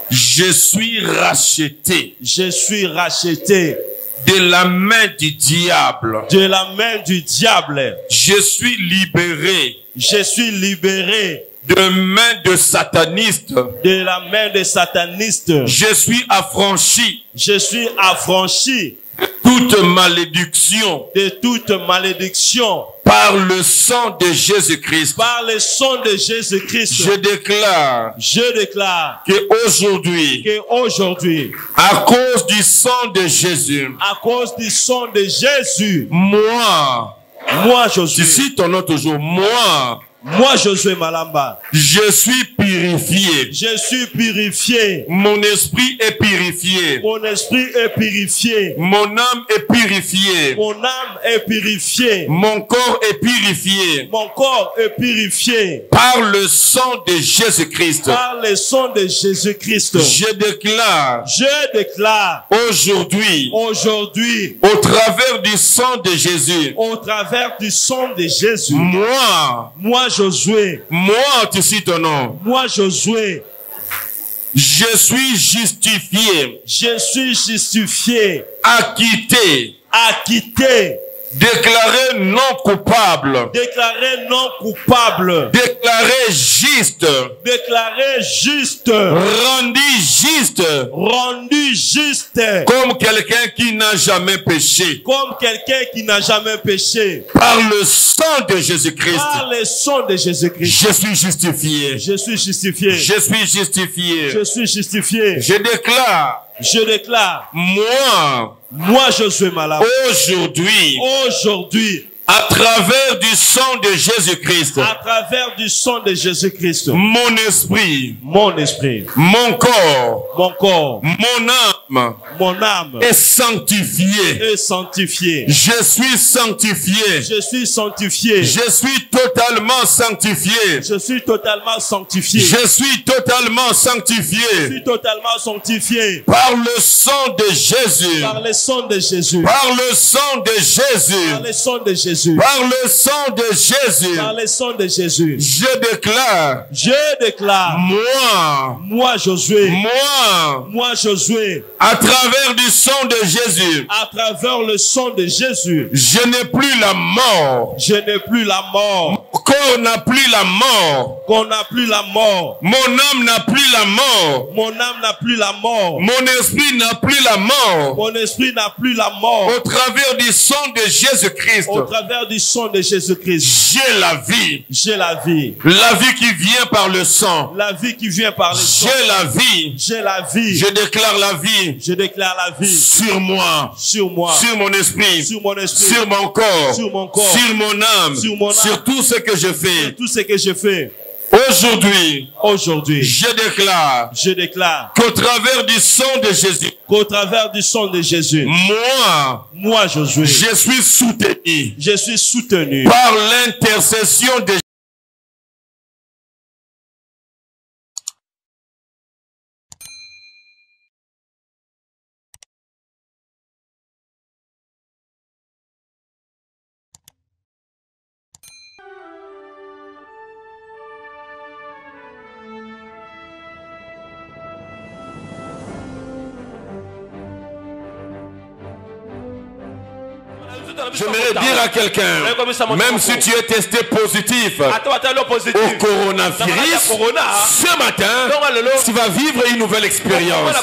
Speaker 3: Je suis racheté.
Speaker 2: Je suis racheté.
Speaker 3: De la main du diable.
Speaker 2: De la main du diable.
Speaker 3: Je suis libéré.
Speaker 2: Je suis libéré.
Speaker 3: De main de sataniste.
Speaker 2: De la main de sataniste.
Speaker 3: Je suis affranchi.
Speaker 2: Je suis affranchi.
Speaker 3: Toute malédiction.
Speaker 2: De toute malédiction.
Speaker 3: Par le sang de Jésus-Christ.
Speaker 2: Par le sang de Jésus-Christ.
Speaker 3: Je déclare. Que aujourd'hui. À cause du sang de Jésus.
Speaker 2: À cause du sang de Jésus.
Speaker 3: Moi,
Speaker 2: Josué.
Speaker 3: Ici ton nom toujours.
Speaker 2: Moi, Josué Malamba.
Speaker 3: Je suis purifié.
Speaker 2: Je suis purifié.
Speaker 3: Mon esprit est purifié.
Speaker 2: Mon esprit est purifié.
Speaker 3: Mon âme est purifiée.
Speaker 2: Mon âme est purifiée.
Speaker 3: Mon corps est purifié.
Speaker 2: Mon corps est purifié.
Speaker 3: Par le sang de Jésus-Christ.
Speaker 2: Par le sang de Jésus-Christ.
Speaker 3: Je déclare. Aujourd'hui. Au travers du sang de Jésus.
Speaker 2: Au travers du sang de Jésus.
Speaker 3: Moi,
Speaker 2: Josué.
Speaker 3: Moi, tu cites ton nom.
Speaker 2: Moi, Josué.
Speaker 3: Je suis justifié.
Speaker 2: Je suis justifié.
Speaker 3: Acquitté.
Speaker 2: Acquitté.
Speaker 1: Déclaré non coupable.
Speaker 2: Déclaré non coupable.
Speaker 1: Déclaré juste.
Speaker 2: Déclaré juste.
Speaker 1: Rendu juste.
Speaker 2: Rendu juste.
Speaker 1: Comme quelqu'un qui n'a jamais péché.
Speaker 2: Comme quelqu'un qui n'a jamais péché.
Speaker 1: Par le sang de Jésus-Christ.
Speaker 2: Par le sang de Jésus-Christ.
Speaker 1: Je suis justifié.
Speaker 2: Je suis justifié.
Speaker 1: Je suis justifié.
Speaker 2: Je suis justifié.
Speaker 1: Je déclare.
Speaker 2: Je déclare.
Speaker 1: Moi,
Speaker 2: je suis malade.
Speaker 1: Aujourd'hui. À travers du sang de Jésus-Christ.
Speaker 2: À travers du sang de Jésus-Christ.
Speaker 1: Mon esprit.
Speaker 2: Mon corps. Mon âme.
Speaker 1: Est sanctifié.
Speaker 2: Je suis sanctifié.
Speaker 1: Je suis totalement sanctifié.
Speaker 2: Je suis totalement sanctifié.
Speaker 1: Je suis totalement sanctifié. Par le sang de Jésus.
Speaker 2: Par le sang de Jésus.
Speaker 1: Par le sang de Jésus.
Speaker 2: Par le sang de Jésus.
Speaker 1: Par le sang de Jésus.
Speaker 2: Par le sang de Jésus.
Speaker 1: Je déclare.
Speaker 2: Moi Josué.
Speaker 1: Moi Josué. À travers du sang de Jésus.
Speaker 2: À travers le sang de Jésus.
Speaker 1: Je n'ai plus la mort. Mon corps n'a plus la mort. Mon âme n'a plus la mort. Mon esprit n'a plus la mort. Au travers du sang de Jésus-Christ. J'ai la vie. La vie qui vient par le sang. J'ai la vie. Je déclare la vie. Sur moi. Sur mon esprit. Sur mon corps. Sur mon âme. Sur tout ce que je fais. Aujourd'hui, je déclare qu'au travers du sang de Jésus, moi, Josué, je suis soutenu par l'intercession de J'aimerais dire à quelqu'un, même si tu es testé positif au coronavirus, ce matin, tu vas vivre une nouvelle expérience.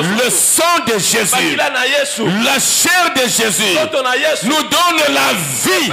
Speaker 1: Le sang de Jésus, la chair de Jésus nous donne la vie.